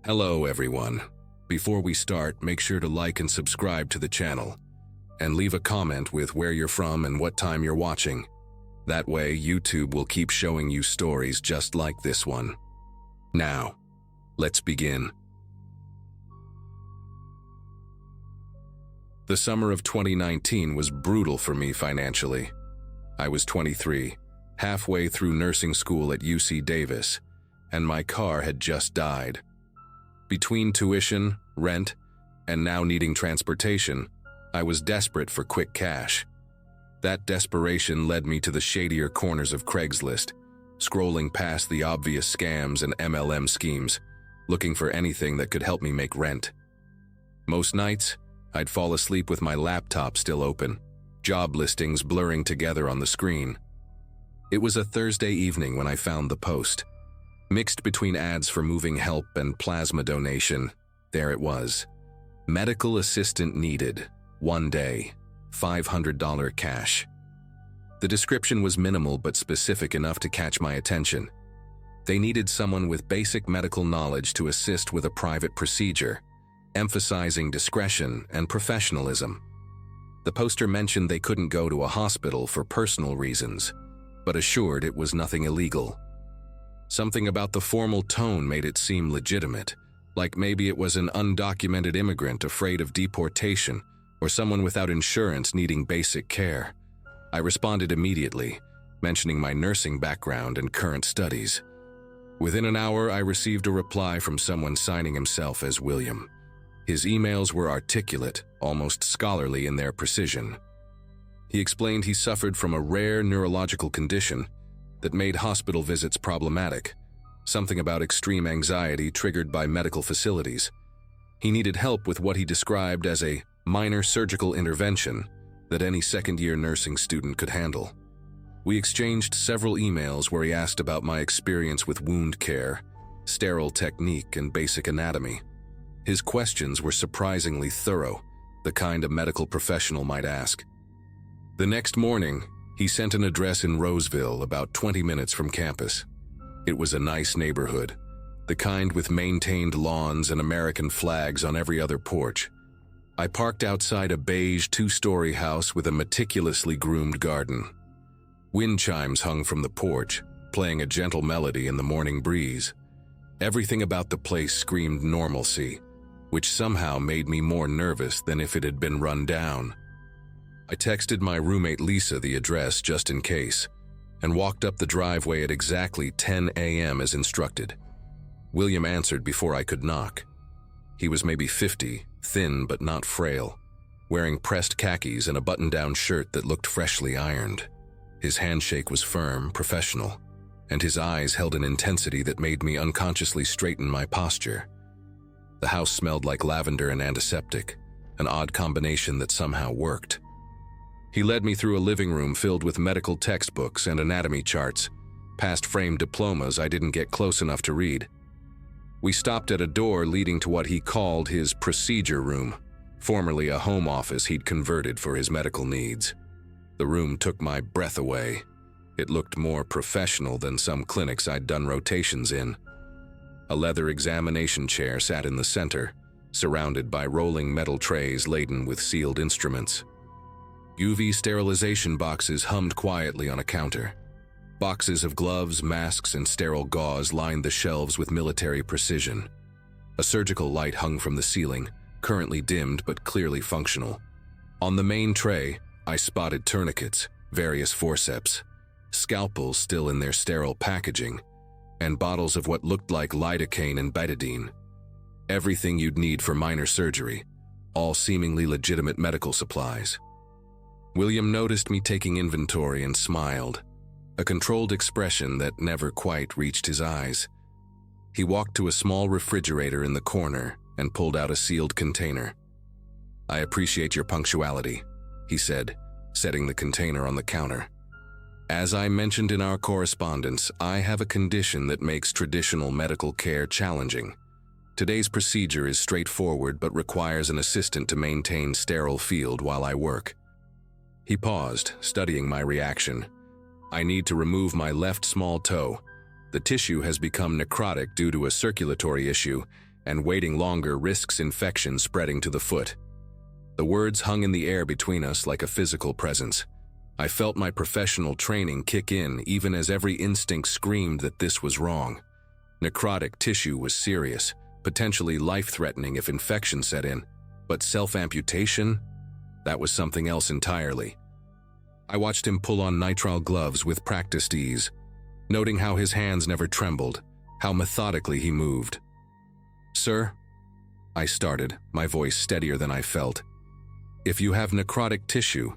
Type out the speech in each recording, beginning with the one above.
Hello everyone. Before we start, make sure to like and subscribe to the channel, and leave a comment with where you're from and what time you're watching. That way, YouTube will keep showing you stories just like this one. Now, let's begin. The summer of 2019 was brutal for me financially. I was 23, halfway through nursing school at UC Davis, and my car had just died. Between tuition, rent, and now needing transportation, I was desperate for quick cash. That desperation led me to the shadier corners of Craigslist, scrolling past the obvious scams and MLM schemes, looking for anything that could help me make rent. Most nights, I'd fall asleep with my laptop still open, job listings blurring together on the screen. It was a Thursday evening when I found the post. Mixed between ads for moving help and plasma donation, there it was. Medical assistant needed, 1 day, $500 cash. The description was minimal but specific enough to catch my attention. They needed someone with basic medical knowledge to assist with a private procedure, emphasizing discretion and professionalism. The poster mentioned they couldn't go to a hospital for personal reasons, but assured it was nothing illegal. Something about the formal tone made it seem legitimate, like maybe it was an undocumented immigrant afraid of deportation or someone without insurance needing basic care. I responded immediately, mentioning my nursing background and current studies. Within an hour, I received a reply from someone signing himself as William. His emails were articulate, almost scholarly in their precision. He explained he suffered from a rare neurological condition that made hospital visits problematic, something about extreme anxiety triggered by medical facilities. He needed help with what he described as a minor surgical intervention that any second-year nursing student could handle. We exchanged several emails where he asked about my experience with wound care, sterile technique, and basic anatomy. His questions were surprisingly thorough, the kind a medical professional might ask. The next morning, he sent an address in Roseville, about 20 minutes from campus. It was a nice neighborhood, the kind with maintained lawns and American flags on every other porch. I parked outside a beige 2-story house with a meticulously groomed garden. Wind chimes hung from the porch, playing a gentle melody in the morning breeze. Everything about the place screamed normalcy, which somehow made me more nervous than if it had been run down. I texted my roommate Lisa the address just in case, and walked up the driveway at exactly 10 a.m. as instructed. William answered before I could knock. He was maybe 50, thin but not frail, wearing pressed khakis and a button-down shirt that looked freshly ironed. His handshake was firm, professional, and his eyes held an intensity that made me unconsciously straighten my posture. The house smelled like lavender and antiseptic, an odd combination that somehow worked. He led me through a living room filled with medical textbooks and anatomy charts, past framed diplomas I didn't get close enough to read. We stopped at a door leading to what he called his procedure room, formerly a home office he'd converted for his medical needs. The room took my breath away. It looked more professional than some clinics I'd done rotations in. A leather examination chair sat in the center, surrounded by rolling metal trays laden with sealed instruments. UV sterilization boxes hummed quietly on a counter. Boxes of gloves, masks, and sterile gauze lined the shelves with military precision. A surgical light hung from the ceiling, currently dimmed but clearly functional. On the main tray, I spotted tourniquets, various forceps, scalpels still in their sterile packaging, and bottles of what looked like lidocaine and betadine. Everything you'd need for minor surgery, all seemingly legitimate medical supplies. William noticed me taking inventory and smiled, a controlled expression that never quite reached his eyes. He walked to a small refrigerator in the corner and pulled out a sealed container. "I appreciate your punctuality," he said, setting the container on the counter. "As I mentioned in our correspondence, I have a condition that makes traditional medical care challenging. Today's procedure is straightforward but requires an assistant to maintain sterile field while I work." He paused, studying my reaction. "I need to remove my left small toe. The tissue has become necrotic due to a circulatory issue, and waiting longer risks infection spreading to the foot. The words hung in the air between us like a physical presence. I felt my professional training kick in even as every instinct screamed that this was wrong. Necrotic tissue was serious, potentially life-threatening if infection set in, but self-amputation? That was something else entirely. I watched him pull on nitrile gloves with practiced ease, noting how his hands never trembled, how methodically he moved. "Sir?" I started, my voice steadier than I felt. "If you have necrotic tissue,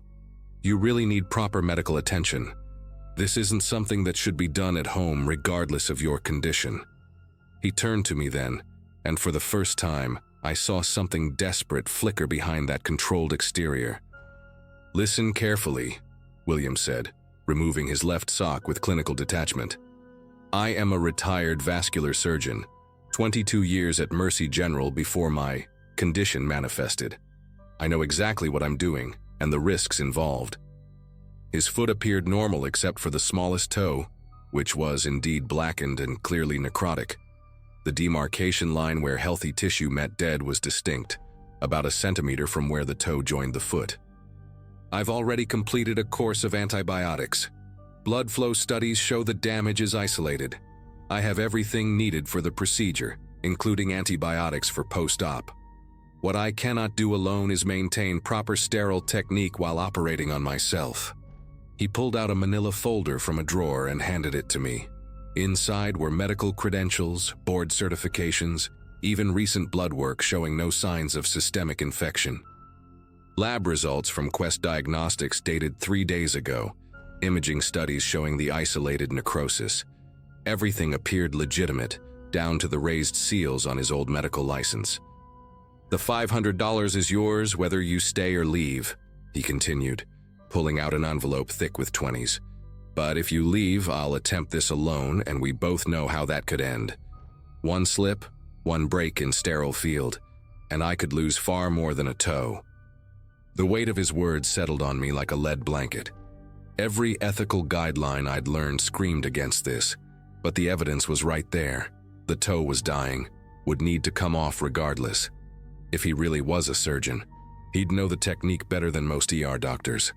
you really need proper medical attention. This isn't something that should be done at home regardless of your condition." He turned to me then, and for the first time, I saw something desperate flicker behind that controlled exterior. "Listen carefully," William said, removing his left sock with clinical detachment. "I am a retired vascular surgeon, 22 years at Mercy General before my condition manifested. I know exactly what I'm doing and the risks involved." His foot appeared normal except for the smallest toe, which was indeed blackened and clearly necrotic. The demarcation line where healthy tissue met dead was distinct, about a centimeter from where the toe joined the foot. "I've already completed a course of antibiotics. Blood flow studies show the damage is isolated. I have everything needed for the procedure, including antibiotics for post-op. What I cannot do alone is maintain proper sterile technique while operating on myself." He pulled out a manila folder from a drawer and handed it to me. Inside were medical credentials, board certifications, even recent blood work showing no signs of systemic infection. Lab results from Quest Diagnostics dated 3 days ago, imaging studies showing the isolated necrosis. Everything appeared legitimate, down to the raised seals on his old medical license. "The $500 is yours whether you stay or leave," he continued, pulling out an envelope thick with 20s. "But if you leave, I'll attempt this alone, and we both know how that could end. One slip, one break in sterile field, and I could lose far more than a toe." The weight of his words settled on me like a lead blanket. Every ethical guideline I'd learned screamed against this, but the evidence was right there. The toe was dying, would need to come off regardless. If he really was a surgeon, he'd know the technique better than most ER doctors.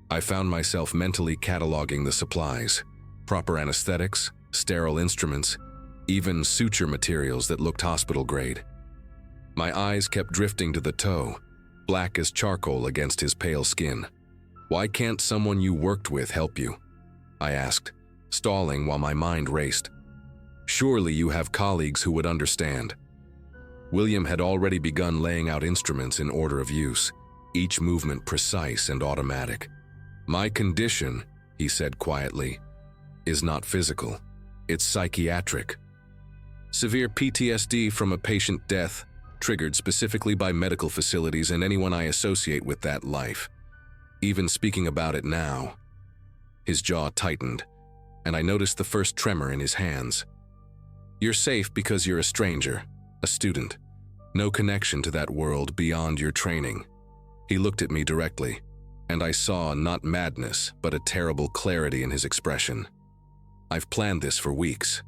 I found myself mentally cataloging the supplies, proper anesthetics, sterile instruments, even suture materials that looked hospital grade. My eyes kept drifting to the toe, black as charcoal against his pale skin. "Why can't someone you worked with help you?" I asked, stalling while my mind raced. "Surely you have colleagues who would understand." William had already begun laying out instruments in order of use, each movement precise and automatic. "My condition," he said quietly, "is not physical. It's psychiatric. Severe PTSD from a patient death, triggered specifically by medical facilities and anyone I associate with that life. Even speaking about it now." His jaw tightened, and I noticed the first tremor in his hands. "You're safe because you're a stranger, a student. No connection to that world beyond your training." He looked at me directly, and I saw not madness, but a terrible clarity in his expression. "I've planned this for weeks.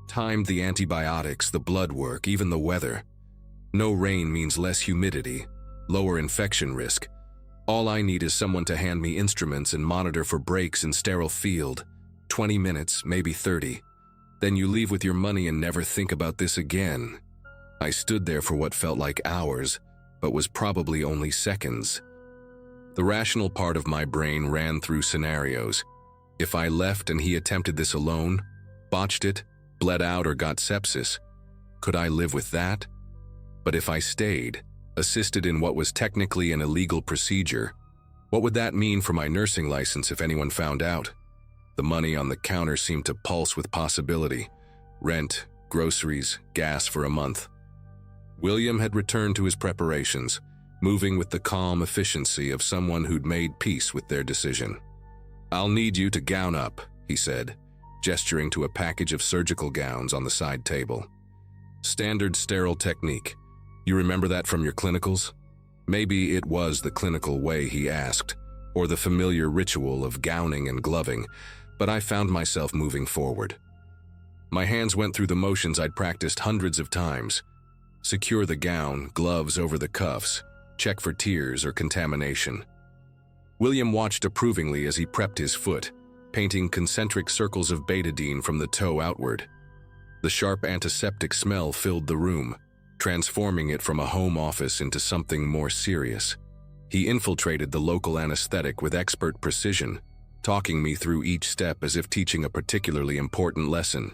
Timed the antibiotics, the blood work, even the weather. No rain means less humidity, lower infection risk. All I need is someone to hand me instruments and monitor for breaks in sterile field. 20 minutes, maybe 30. Then you leave with your money and never think about this again." I stood there for what felt like hours, but was probably only seconds. The rational part of my brain ran through scenarios. If I left and he attempted this alone, botched it, bled out or got sepsis, could I live with that? But if I stayed, assisted in what was technically an illegal procedure, what would that mean for my nursing license if anyone found out? The money on the counter seemed to pulse with possibility. Rent, groceries, gas for a month. William had returned to his preparations, moving with the calm efficiency of someone who'd made peace with their decision. "I'll need you to gown up," he said, gesturing to a package of surgical gowns on the side table. "Standard sterile technique. You remember that from your clinicals?" Maybe it was the clinical way he asked, or the familiar ritual of gowning and gloving, but I found myself moving forward. My hands went through the motions I'd practiced hundreds of times, secure the gown, gloves over the cuffs, check for tears or contamination. William watched approvingly as he prepped his foot, painting concentric circles of betadine from the toe outward. The sharp antiseptic smell filled the room, transforming it from a home office into something more serious. He infiltrated the local anesthetic with expert precision, talking me through each step as if teaching a particularly important lesson.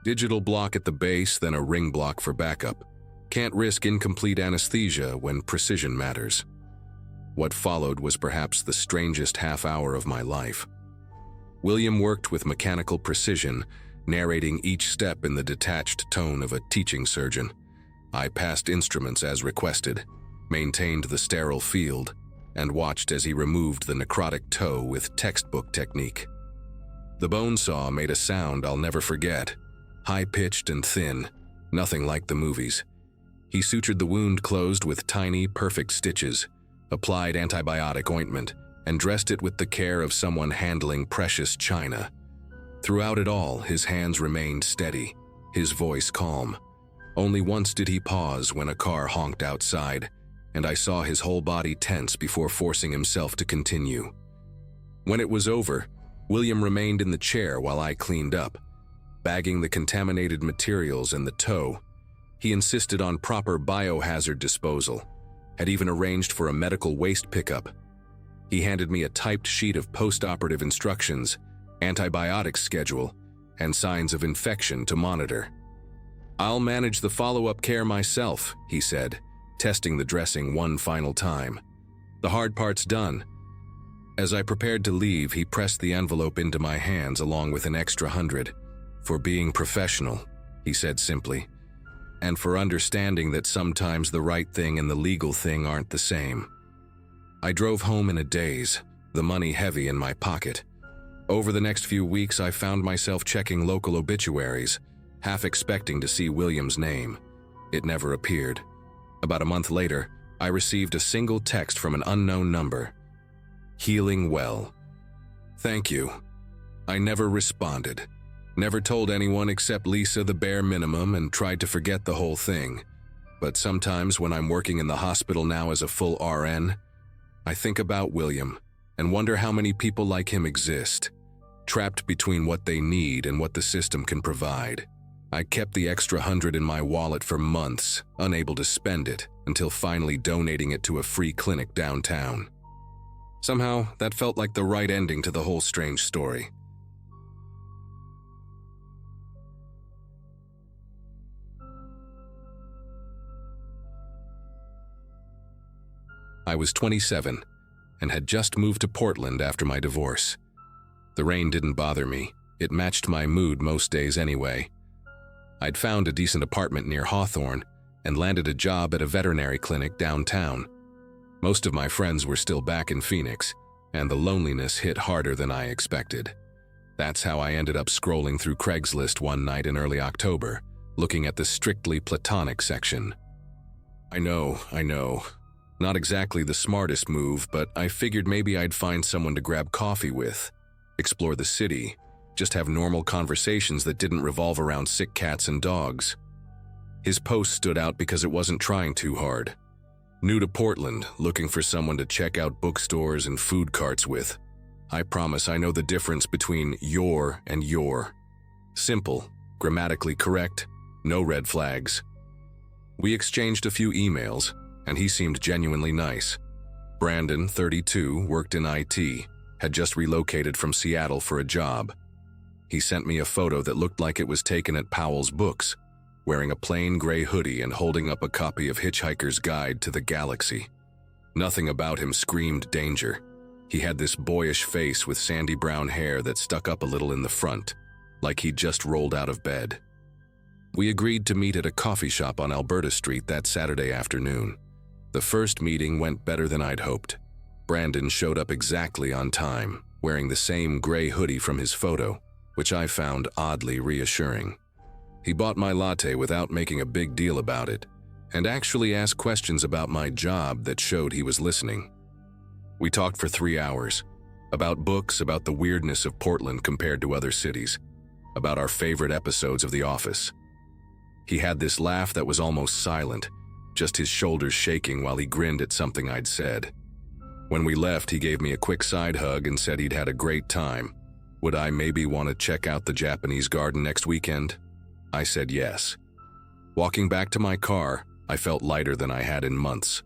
Digital block at the base, then a ring block for backup. Can't risk incomplete anesthesia when precision matters. What followed was perhaps the strangest half hour of my life. William worked with mechanical precision, narrating each step in the detached tone of a teaching surgeon. I passed instruments as requested, maintained the sterile field, and watched as he removed the necrotic toe with textbook technique. The bone saw made a sound I'll never forget, high-pitched and thin, nothing like the movies. He sutured the wound closed with tiny, perfect stitches, applied antibiotic ointment, and dressed it with the care of someone handling precious china. Throughout it all, his hands remained steady, his voice calm. Only once did he pause when a car honked outside, and I saw his whole body tense before forcing himself to continue. When it was over, William remained in the chair while I cleaned up, bagging the contaminated materials and the toe. He insisted on proper biohazard disposal, had even arranged for a medical waste pickup. He handed me a typed sheet of post-operative instructions, antibiotic schedule, and signs of infection to monitor. "I'll manage the follow-up care myself," he said, testing the dressing one final time. "The hard part's done." As I prepared to leave, he pressed the envelope into my hands along with an extra $100. "For being professional," he said simply, "and for understanding that sometimes the right thing and the legal thing aren't the same." I drove home in a daze, the money heavy in my pocket. Over the next few weeks, I found myself checking local obituaries, half expecting to see William's name. It never appeared. About a month later, I received a single text from an unknown number. "Healing well. Thank you." I never responded. Never told anyone except Lisa the bare minimum and tried to forget the whole thing. But sometimes when I'm working in the hospital now as a full RN, I think about William and wonder how many people like him exist, trapped between what they need and what the system can provide. I kept the extra $100 in my wallet for months, unable to spend it, until finally donating it to a free clinic downtown. Somehow, that felt like the right ending to the whole strange story. I was 27 and had just moved to Portland after my divorce. The rain didn't bother me. It matched my mood most days anyway. I'd found a decent apartment near Hawthorne and landed a job at a veterinary clinic downtown. Most of my friends were still back in Phoenix, and the loneliness hit harder than I expected. That's how I ended up scrolling through Craigslist one night in early October, looking at the strictly platonic section. I know. Not exactly the smartest move, but I figured maybe I'd find someone to grab coffee with, explore the city, just have normal conversations that didn't revolve around sick cats and dogs. His post stood out because it wasn't trying too hard. New to Portland, looking for someone to check out bookstores and food carts with. I promise I know the difference between your and your. Simple, grammatically correct, no red flags. We exchanged a few emails, and he seemed genuinely nice. Brandon, 32, worked in IT, had just relocated from Seattle for a job. He sent me a photo that looked like it was taken at Powell's Books, wearing a plain gray hoodie and holding up a copy of Hitchhiker's Guide to the Galaxy. Nothing about him screamed danger. He had this boyish face with sandy brown hair that stuck up a little in the front, like he'd just rolled out of bed. We agreed to meet at a coffee shop on Alberta Street that Saturday afternoon. The first meeting went better than I'd hoped. Brandon showed up exactly on time, wearing the same gray hoodie from his photo, which I found oddly reassuring. He bought my latte without making a big deal about it, and actually asked questions about my job that showed he was listening. We talked for 3 hours, about books, about the weirdness of Portland compared to other cities, about our favorite episodes of The Office. He had this laugh that was almost silent, just his shoulders shaking while he grinned at something I'd said. When we left, he gave me a quick side hug and said he'd had a great time. Would I maybe want to check out the Japanese garden next weekend? I said yes. Walking back to my car, I felt lighter than I had in months.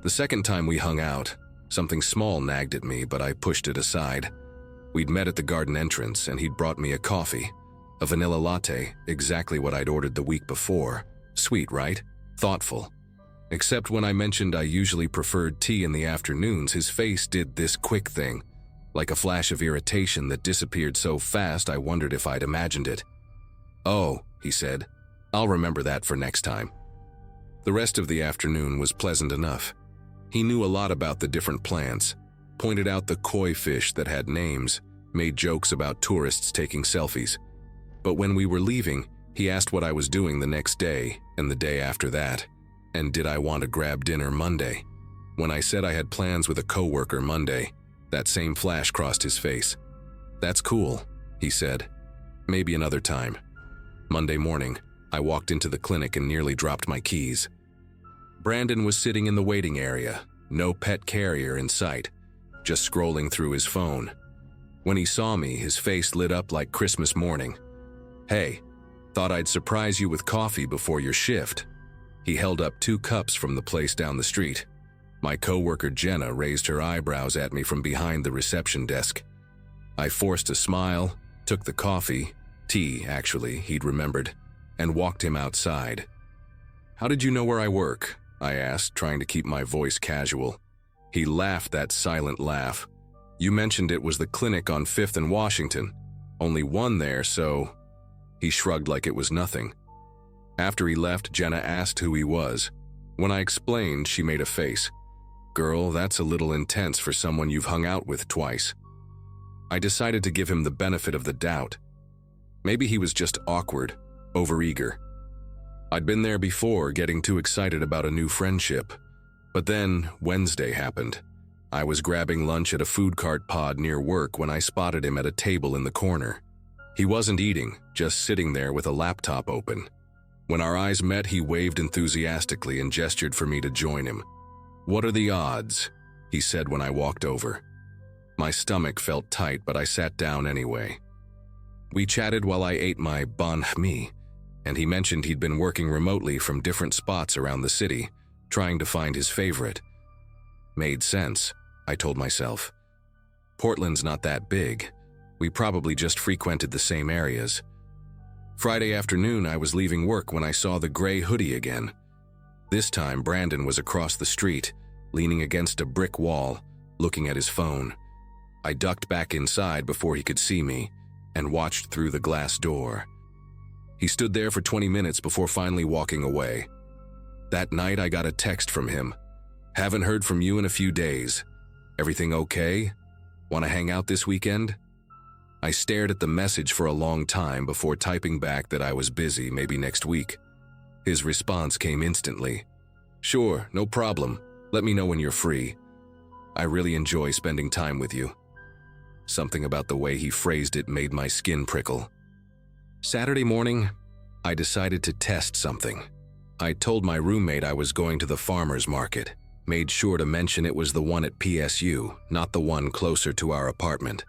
The second time we hung out, something small nagged at me, but I pushed it aside. We'd met at the garden entrance, and he'd brought me a coffee. A vanilla latte, exactly what I'd ordered the week before. Sweet, right? Thoughtful. Except when I mentioned I usually preferred tea in the afternoons, his face did this quick thing, like a flash of irritation that disappeared so fast I wondered if I'd imagined it. "Oh," he said, "I'll remember that for next time." The rest of the afternoon was pleasant enough. He knew a lot about the different plants, pointed out the koi fish that had names, made jokes about tourists taking selfies. But when we were leaving, he asked what I was doing the next day and the day after that, and did I want to grab dinner Monday. When I said I had plans with a coworker Monday, that same flash crossed his face. "That's cool," he said. "Maybe another time." Monday morning, I walked into the clinic and nearly dropped my keys. Brandon was sitting in the waiting area, no pet carrier in sight, just scrolling through his phone. When he saw me, his face lit up like Christmas morning. "Hey, thought I'd surprise you with coffee before your shift." He held up 2 cups from the place down the street. My coworker Jenna raised her eyebrows at me from behind the reception desk. I forced a smile, took the coffee, tea actually, he'd remembered, and walked him outside. "How did you know where I work?" I asked, trying to keep my voice casual. He laughed that silent laugh. "You mentioned it was the clinic on 5th and Washington. Only one there, so..." He shrugged like it was nothing. After he left, Jenna asked who he was. When I explained, she made a face. "Girl, that's a little intense for someone you've hung out with twice." I decided to give him the benefit of the doubt. Maybe he was just awkward, overeager. I'd been there before, getting too excited about a new friendship. But then, Wednesday happened. I was grabbing lunch at a food cart pod near work when I spotted him at a table in the corner. He wasn't eating, just sitting there with a laptop open. When our eyes met, he waved enthusiastically and gestured for me to join him. "What are the odds?" he said when I walked over. My stomach felt tight, but I sat down anyway. We chatted while I ate my banh mi, and he mentioned he'd been working remotely from different spots around the city, trying to find his favorite. Made sense, I told myself. Portland's not that big. We probably just frequented the same areas. Friday afternoon, I was leaving work when I saw the gray hoodie again. This time, Brandon was across the street, leaning against a brick wall, looking at his phone. I ducked back inside before he could see me and watched through the glass door. He stood there for 20 minutes before finally walking away. That night, I got a text from him. "Haven't heard from you in a few days. Everything okay? Want to hang out this weekend?" I stared at the message for a long time before typing back that I was busy, maybe next week. His response came instantly. "Sure, no problem. Let me know when you're free. I really enjoy spending time with you." Something about the way he phrased it made my skin prickle. Saturday morning, I decided to test something. I told my roommate I was going to the farmer's market, made sure to mention it was the one at PSU, not the one closer to our apartment.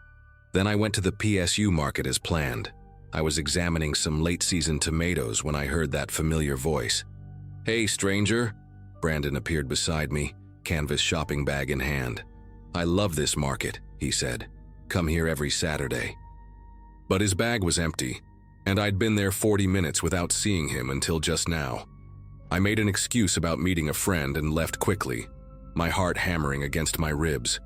Then I went to the PSU market as planned. I was examining some late-season tomatoes when I heard that familiar voice. "Hey, stranger." Brandon appeared beside me, canvas shopping bag in hand. "I love this market," he said. "Come here every Saturday." But his bag was empty, and I'd been there 40 minutes without seeing him until just now. I made an excuse about meeting a friend and left quickly, my heart hammering against my ribs.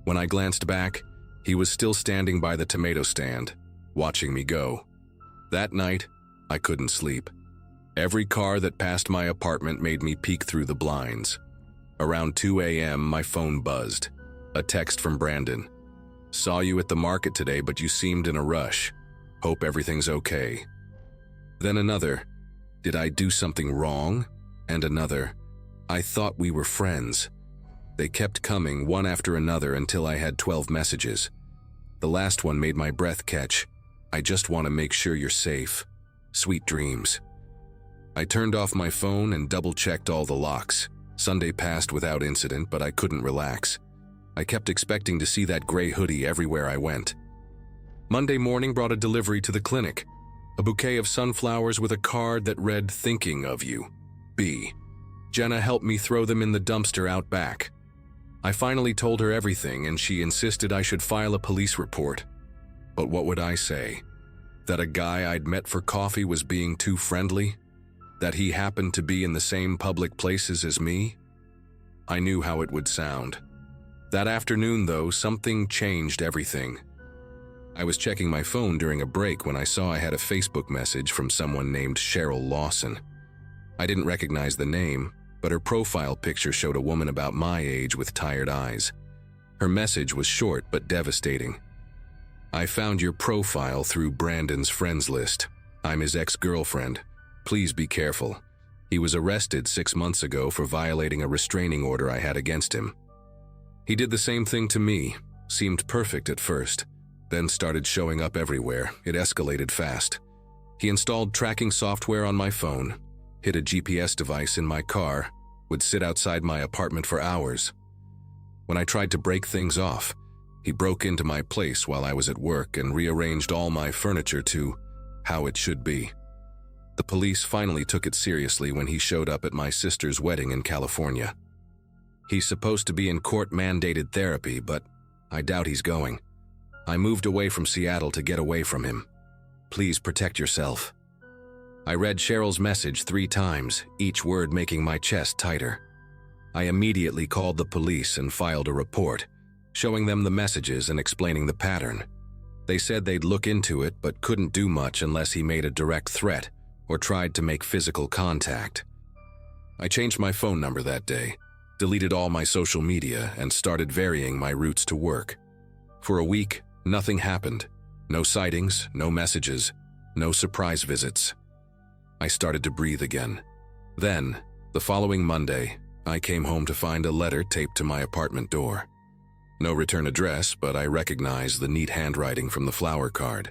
When I glanced back, he was still standing by the tomato stand, watching me go. That night, I couldn't sleep. Every car that passed my apartment made me peek through the blinds. Around 2 a.m., my phone buzzed. A text from Brandon. "Saw you at the market today, but you seemed in a rush. Hope everything's okay." Then another, "Did I do something wrong?" And another, "I thought we were friends." They kept coming one after another until I had 12 messages. The last one made my breath catch. "I just want to make sure you're safe. Sweet dreams." I turned off my phone and double-checked all the locks. Sunday passed without incident, but I couldn't relax. I kept expecting to see that gray hoodie everywhere I went. Monday morning brought a delivery to the clinic. A bouquet of sunflowers with a card that read, "Thinking of you. B." Jenna helped me throw them in the dumpster out back. I finally told her everything, and she insisted I should file a police report. But what would I say? That a guy I'd met for coffee was being too friendly? That he happened to be in the same public places as me? I knew how it would sound. That afternoon, though, something changed everything. I was checking my phone during a break when I saw I had a Facebook message from someone named Cheryl Lawson. I didn't recognize the name, but her profile picture showed a woman about my age with tired eyes. Her message was short but devastating. "I found your profile through Brandon's friends list. I'm his ex-girlfriend. Please be careful. He was arrested 6 months ago for violating a restraining order I had against him. He did the same thing to me, seemed perfect at first, then started showing up everywhere. It escalated fast. He installed tracking software on my phone, hid a GPS device in my car, would sit outside my apartment for hours. When I tried to break things off, he broke into my place while I was at work and rearranged all my furniture to how it should be. The police finally took it seriously when he showed up at my sister's wedding in California. He's supposed to be in court-mandated therapy, but I doubt he's going. I moved away from Seattle to get away from him. Please protect yourself." I read Cheryl's message 3 times, each word making my chest tighter. I immediately called the police and filed a report, showing them the messages and explaining the pattern. They said they'd look into it but couldn't do much unless he made a direct threat or tried to make physical contact. I changed my phone number that day, deleted all my social media, and started varying my routes to work. For a week, nothing happened. No sightings, no messages, no surprise visits. I started to breathe again. Then, the following Monday, I came home to find a letter taped to my apartment door. No return address, but I recognized the neat handwriting from the flower card.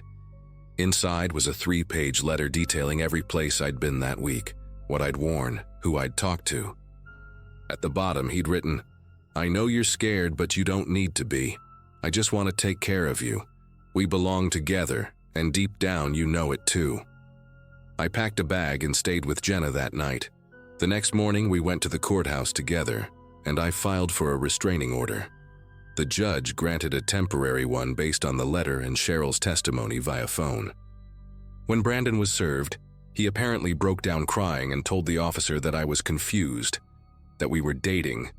Inside was a 3-page letter detailing every place I'd been that week, what I'd worn, who I'd talked to. At the bottom, he'd written, "I know you're scared, but you don't need to be. I just want to take care of you. We belong together, and deep down you know it too." I packed a bag and stayed with Jenna that night. The next morning, we went to the courthouse together, and I filed for a restraining order. The judge granted a temporary one based on the letter and Cheryl's testimony via phone. When Brandon was served, he apparently broke down crying and told the officer that I was confused, that we were dating,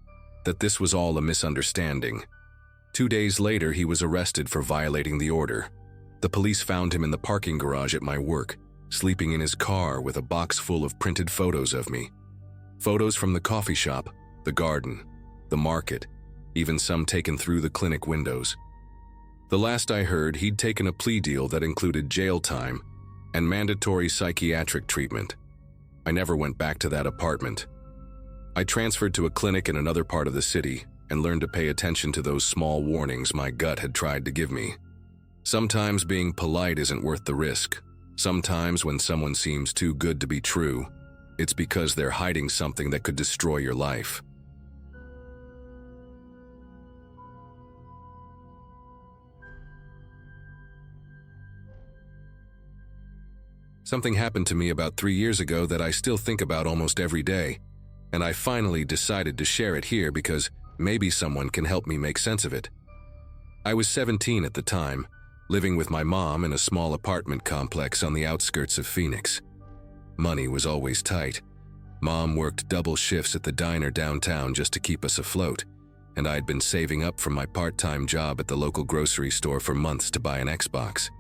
that this was all a misunderstanding. 2 days later, he was arrested for violating the order. The police found him in the parking garage at my work, sleeping in his car with a box full of printed photos of me. Photos from the coffee shop, the garden, the market, even some taken through the clinic windows. The last I heard, he'd taken a plea deal that included jail time and mandatory psychiatric treatment. I never went back to that apartment. I transferred to a clinic in another part of the city and learned to pay attention to those small warnings my gut had tried to give me. Sometimes being polite isn't worth the risk. Sometimes when someone seems too good to be true, it's because they're hiding something that could destroy your life. Something happened to me about 3 years ago that I still think about almost every day, and I finally decided to share it here because maybe someone can help me make sense of it. I was 17 at the time, living with my mom in a small apartment complex on the outskirts of Phoenix. Money was always tight. Mom worked double shifts at the diner downtown just to keep us afloat, and I'd been saving up from my part-time job at the local grocery store for months to buy an Xbox.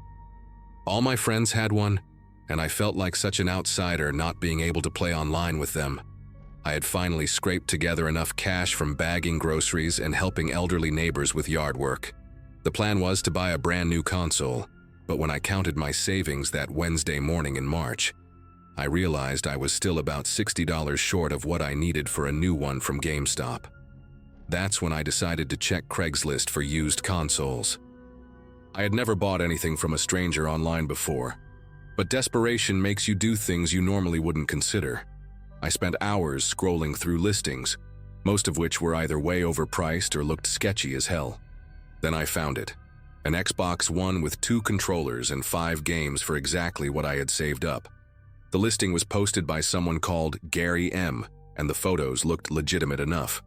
All my friends had one, and I felt like such an outsider not being able to play online with them. I had finally scraped together enough cash from bagging groceries and helping elderly neighbors with yard work. The plan was to buy a brand new console, but when I counted my savings that Wednesday morning in March, I realized I was still about $60 short of what I needed for a new one from GameStop. That's when I decided to check Craigslist for used consoles. I had never bought anything from a stranger online before, But desperation makes you do things you normally wouldn't consider. I spent hours scrolling through listings, most of which were either way overpriced or looked sketchy as hell. Then I found it. An Xbox One with 2 controllers and 5 games for exactly what I had saved up. The listing was posted by someone called Gary M., and the photos looked legitimate enough.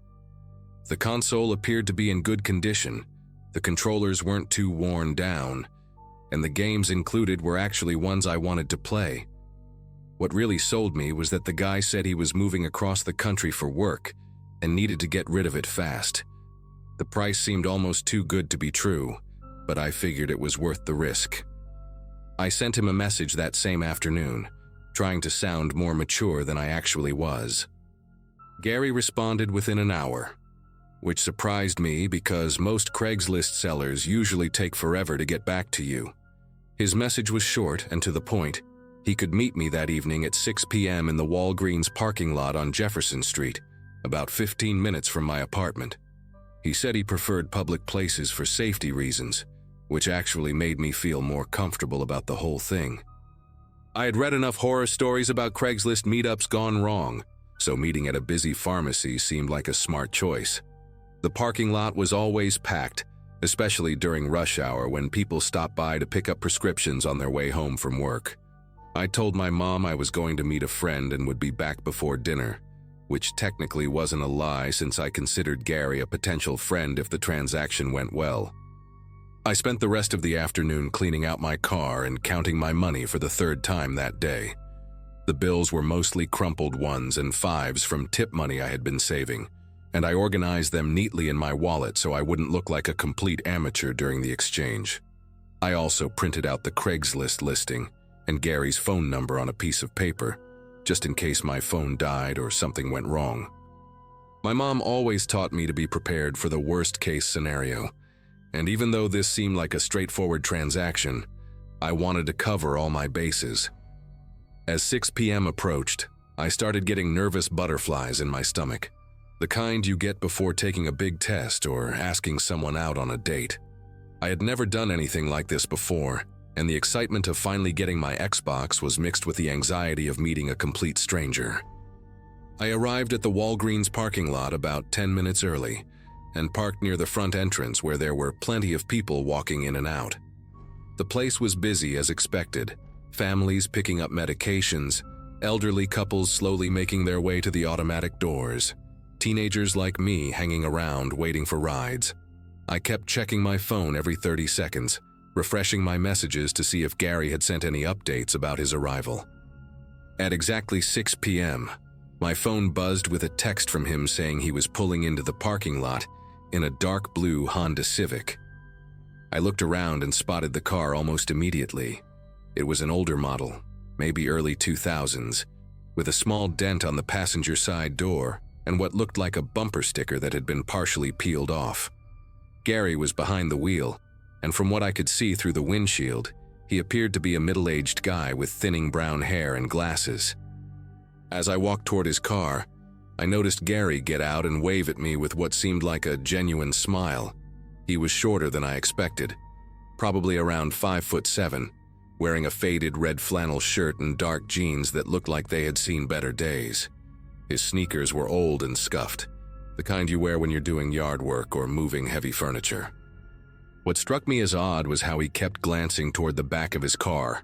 The console appeared to be in good condition, the controllers weren't too worn down, and the games included were actually ones I wanted to play. What really sold me was that the guy said he was moving across the country for work and needed to get rid of it fast. The price seemed almost too good to be true, but I figured it was worth the risk. I sent him a message that same afternoon, trying to sound more mature than I actually was. Gary responded within an hour, which surprised me because most Craigslist sellers usually take forever to get back to you. His message was short and to the point. He could meet me that evening at 6 p.m. in the Walgreens parking lot on Jefferson Street, about 15 minutes from my apartment. He said he preferred public places for safety reasons, which actually made me feel more comfortable about the whole thing. I had read enough horror stories about Craigslist meetups gone wrong, so meeting at a busy pharmacy seemed like a smart choice. The parking lot was always packed, especially during rush hour when people stopped by to pick up prescriptions on their way home from work. I told my mom I was going to meet a friend and would be back before dinner, which technically wasn't a lie since I considered Gary a potential friend if the transaction went well. I spent the rest of the afternoon cleaning out my car and counting my money for the 3rd time that day. The bills were mostly crumpled 1s and 5s from tip money I had been saving, and I organized them neatly in my wallet so I wouldn't look like a complete amateur during the exchange. I also printed out the Craigslist listing and Gary's phone number on a piece of paper, just in case my phone died or something went wrong. My mom always taught me to be prepared for the worst-case scenario, and even though this seemed like a straightforward transaction, I wanted to cover all my bases. As 6 p.m. approached, I started getting nervous butterflies in my stomach, the kind you get before taking a big test or asking someone out on a date. I had never done anything like this before, and the excitement of finally getting my Xbox was mixed with the anxiety of meeting a complete stranger. I arrived at the Walgreens parking lot about 10 minutes early and parked near the front entrance where there were plenty of people walking in and out. The place was busy as expected, families picking up medications, elderly couples slowly making their way to the automatic doors, teenagers like me hanging around waiting for rides. I kept checking my phone every 30 seconds, refreshing my messages to see if Gary had sent any updates about his arrival. At exactly 6 p.m., my phone buzzed with a text from him saying he was pulling into the parking lot in a dark blue Honda Civic. I looked around and spotted the car almost immediately. It was an older model, maybe early 2000s, with a small dent on the passenger side door and what looked like a bumper sticker that had been partially peeled off. Gary was behind the wheel, and from what I could see through the windshield, he appeared to be a middle-aged guy with thinning brown hair and glasses. As I walked toward his car, I noticed Gary get out and wave at me with what seemed like a genuine smile. He was shorter than I expected, probably around 5'7", wearing a faded red flannel shirt and dark jeans that looked like they had seen better days. His sneakers were old and scuffed, the kind you wear when you're doing yard work or moving heavy furniture. What struck me as odd was how he kept glancing toward the back of his car,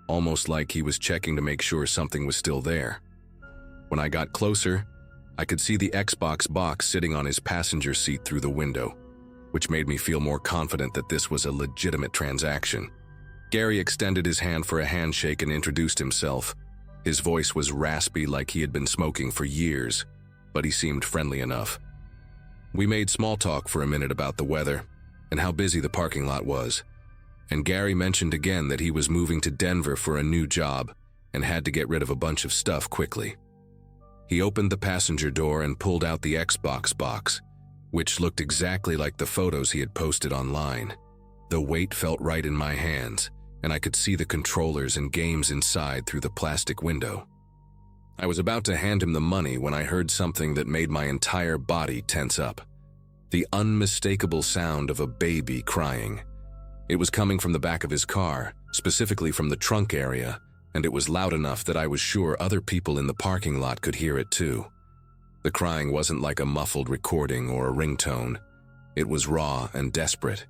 almost like he was checking to make sure something was still there. When I got closer, I could see the Xbox box sitting on his passenger seat through the window, which made me feel more confident that this was a legitimate transaction. Gary extended his hand for a handshake and introduced himself. His voice was raspy like he had been smoking for years, but he seemed friendly enough. We made small talk for a minute about the weather and how busy the parking lot was, and Gary mentioned again that he was moving to Denver for a new job and had to get rid of a bunch of stuff quickly. He opened the passenger door and pulled out the Xbox box, which looked exactly like the photos he had posted online. The weight felt right in my hands, and I could see the controllers and games inside through the plastic window. I was about to hand him the money when I heard something that made my entire body tense up. The unmistakable sound of a baby crying. It was coming from the back of his car, specifically from the trunk area, and it was loud enough that I was sure other people in the parking lot could hear it too. The crying wasn't like a muffled recording or a ringtone. It was raw and desperate,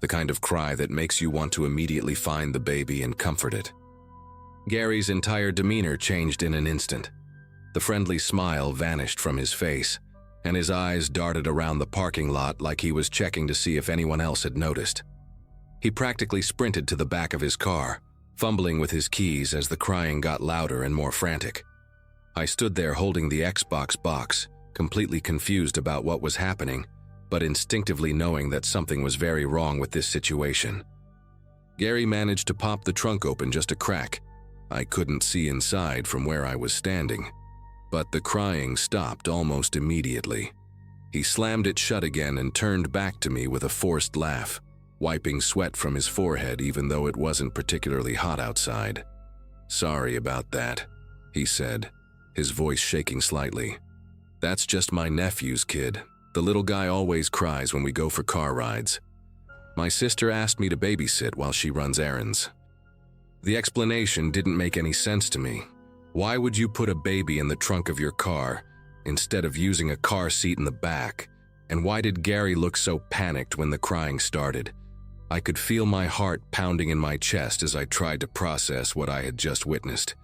the kind of cry that makes you want to immediately find the baby and comfort it. Gary's entire demeanor changed in an instant. The friendly smile vanished from his face, and his eyes darted around the parking lot like he was checking to see if anyone else had noticed. He practically sprinted to the back of his car, fumbling with his keys as the crying got louder and more frantic. I stood there holding the Xbox box, completely confused about what was happening, but instinctively knowing that something was very wrong with this situation. Gary managed to pop the trunk open just a crack. I couldn't see inside from where I was standing, but the crying stopped almost immediately. He slammed it shut again and turned back to me with a forced laugh, wiping sweat from his forehead even though it wasn't particularly hot outside. "Sorry about that," he said, his voice shaking slightly. "That's just my nephew's kid. The little guy always cries when we go for car rides. My sister asked me to babysit while she runs errands." The explanation didn't make any sense to me. Why would you put a baby in the trunk of your car instead of using a car seat in the back? And why did Gary look so panicked when the crying started? I could feel my heart pounding in my chest as I tried to process what I had just witnessed.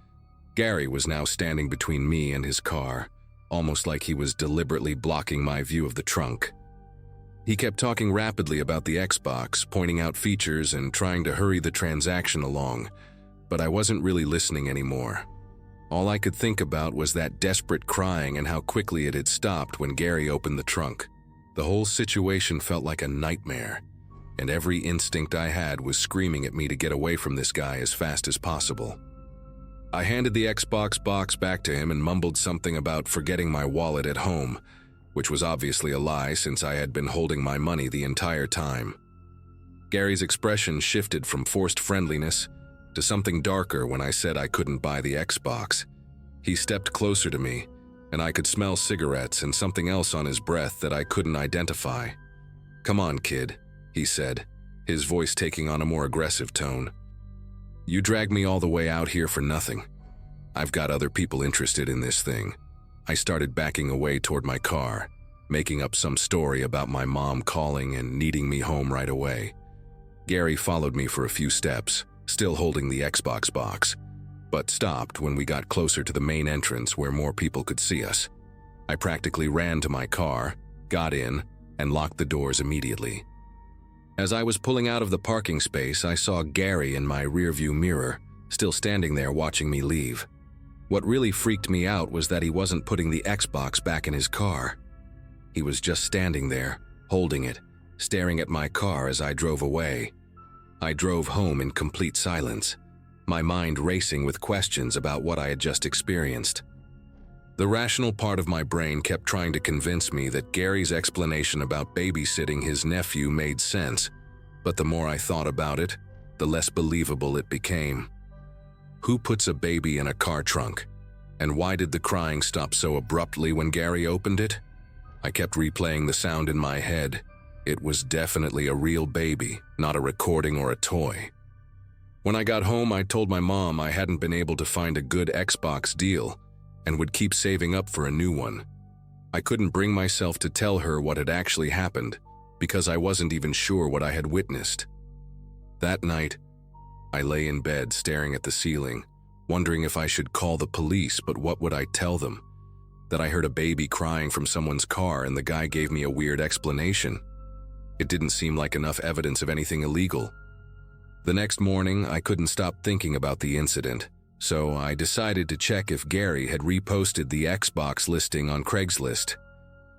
Gary was now standing between me and his car, almost like he was deliberately blocking my view of the trunk. He kept talking rapidly about the Xbox, pointing out features and trying to hurry the transaction along, but I wasn't really listening anymore. All I could think about was that desperate crying and how quickly it had stopped when Gary opened the trunk. The whole situation felt like a nightmare, and every instinct I had was screaming at me to get away from this guy as fast as possible. I handed the Xbox box back to him and mumbled something about forgetting my wallet at home, which was obviously a lie since I had been holding my money the entire time. Gary's expression shifted from forced friendliness to something darker when I said I couldn't buy the Xbox. He stepped closer to me, and I could smell cigarettes and something else on his breath that I couldn't identify. "Come on, kid," he said, his voice taking on a more aggressive tone. "You dragged me all the way out here for nothing. I've got other people interested in this thing." I started backing away toward my car, making up some story about my mom calling and needing me home right away. Gary followed me for a few steps, still holding the Xbox box, but stopped when we got closer to the main entrance where more people could see us. I practically ran to my car, got in, and locked the doors immediately. As I was pulling out of the parking space, I saw Gary in my rearview mirror, still standing there watching me leave. What really freaked me out was that he wasn't putting the Xbox back in his car. He was just standing there, holding it, staring at my car as I drove away. I drove home in complete silence, my mind racing with questions about what I had just experienced. The rational part of my brain kept trying to convince me that Gary's explanation about babysitting his nephew made sense, but the more I thought about it, the less believable it became. Who puts a baby in a car trunk? And why did the crying stop so abruptly when Gary opened it? I kept replaying the sound in my head. It was definitely a real baby, not a recording or a toy. When I got home, I told my mom I hadn't been able to find a good Xbox deal and would keep saving up for a new one. I couldn't bring myself to tell her what had actually happened because I wasn't even sure what I had witnessed. That night, I lay in bed staring at the ceiling, wondering if I should call the police, but what would I tell them? That I heard a baby crying from someone's car and the guy gave me a weird explanation. It didn't seem like enough evidence of anything illegal. The next morning, I couldn't stop thinking about the incident, so I decided to check if Gary had reposted the Xbox listing on Craigslist.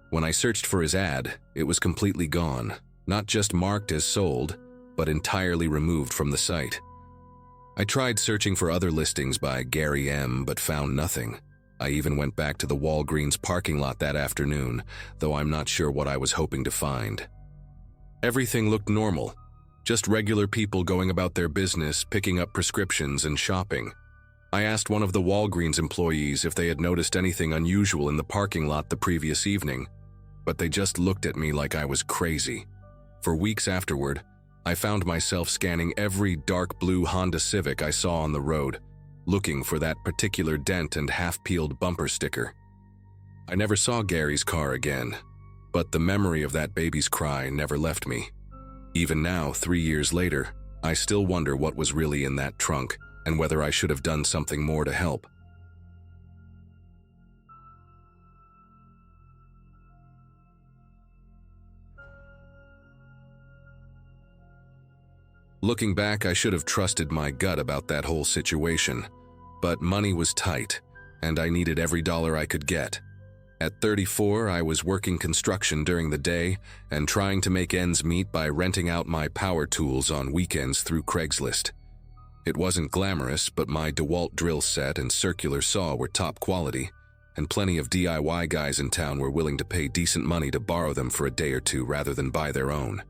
When I searched for his ad, it was completely gone, not just marked as sold, but entirely removed from the site. I tried searching for other listings by Gary M, but found nothing. I even went back to the Walgreens parking lot that afternoon, though I'm not sure what I was hoping to find. Everything looked normal, just regular people going about their business, picking up prescriptions and shopping. I asked one of the Walgreens employees if they had noticed anything unusual in the parking lot the previous evening, but they just looked at me like I was crazy. For weeks afterward, I found myself scanning every dark blue Honda Civic I saw on the road, looking for that particular dent and half-peeled bumper sticker. I never saw Gary's car again, but the memory of that baby's cry never left me. Even now, 3 years later, I still wonder what was really in that trunk and whether I should have done something more to help. Looking back, I should have trusted my gut about that whole situation, but money was tight, and I needed every dollar I could get. At 34, I was working construction during the day and trying to make ends meet by renting out my power tools on weekends through Craigslist. It wasn't glamorous, but my DeWalt drill set and circular saw were top quality, and plenty of DIY guys in town were willing to pay decent money to borrow them for a day or two rather than buy their own.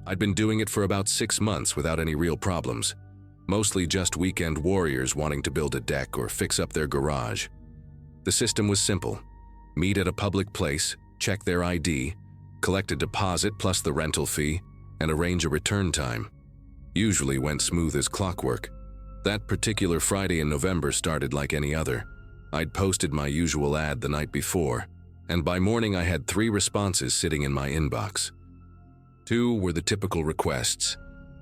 I'd been doing it for about 6 months without any real problems, mostly just weekend warriors wanting to build a deck or fix up their garage. The system was simple. Meet at a public place, check their ID, collect a deposit plus the rental fee, and arrange a return time. Usually went smooth as clockwork. That particular Friday in November started like any other. I'd posted my usual ad the night before, and by morning I had 3 responses sitting in my inbox. 2 were the typical requests: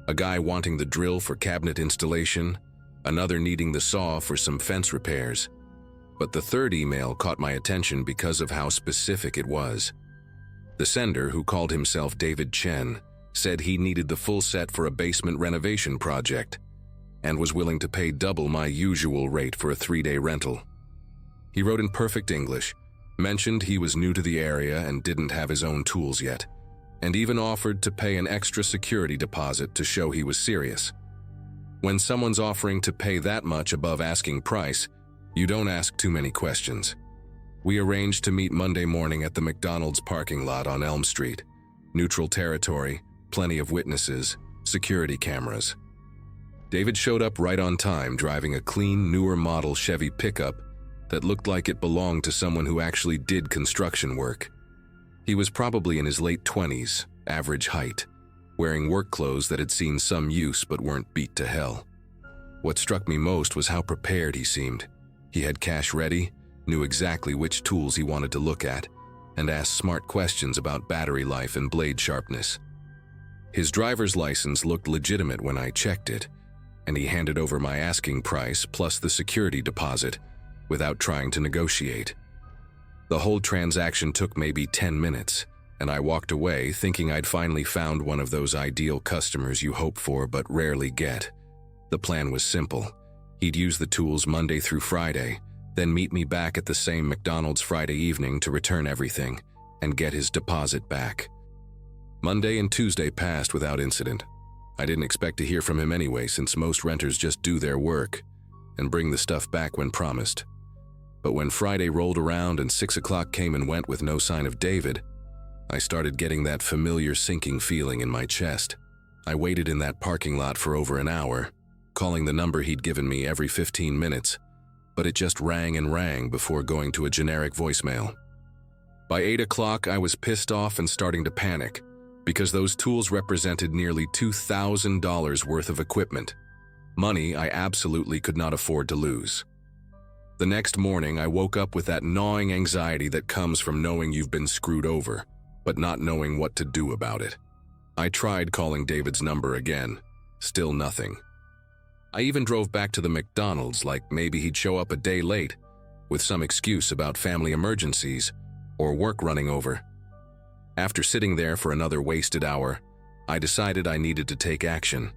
a guy wanting the drill for cabinet installation, another needing the saw for some fence repairs. But the 3rd email caught my attention because of how specific it was. The sender, who called himself David Chen, said he needed the full set for a basement renovation project and was willing to pay double my usual rate for a 3-day rental. He wrote in perfect English, mentioned he was new to the area and didn't have his own tools yet, and even offered to pay an extra security deposit to show he was serious. When someone's offering to pay that much above asking price, you don't ask too many questions. We arranged to meet Monday morning at the McDonald's parking lot on Elm Street. Neutral territory, plenty of witnesses, security cameras. David showed up right on time, driving a clean, newer model Chevy pickup that looked like it belonged to someone who actually did construction work. He was probably in his late 20s, average height, wearing work clothes that had seen some use but weren't beat to hell. What struck me most was how prepared he seemed. He had cash ready, knew exactly which tools he wanted to look at, and asked smart questions about battery life and blade sharpness. His driver's license looked legitimate when I checked it, and he handed over my asking price plus the security deposit without trying to negotiate. The whole transaction took maybe 10 minutes, and I walked away thinking I'd finally found one of those ideal customers you hope for but rarely get. The plan was simple. He'd use the tools Monday through Friday, then meet me back at the same McDonald's Friday evening to return everything and get his deposit back. Monday and Tuesday passed without incident. I didn't expect to hear from him anyway, since most renters just do their work and bring the stuff back when promised. But when Friday rolled around and 6 o'clock came and went with no sign of David, I started getting that familiar sinking feeling in my chest. I waited in that parking lot for over an hour, calling the number he'd given me every 15 minutes, but it just rang and rang before going to a generic voicemail. By 8 o'clock, I was pissed off and starting to panic, because those tools represented nearly $2,000 worth of equipment, money I absolutely could not afford to lose. The next morning, I woke up with that gnawing anxiety that comes from knowing you've been screwed over, but not knowing what to do about it. I tried calling David's number again, still nothing. I even drove back to the McDonald's like maybe he'd show up a day late, with some excuse about family emergencies or work running over. After sitting there for another wasted hour, I decided I needed to take action.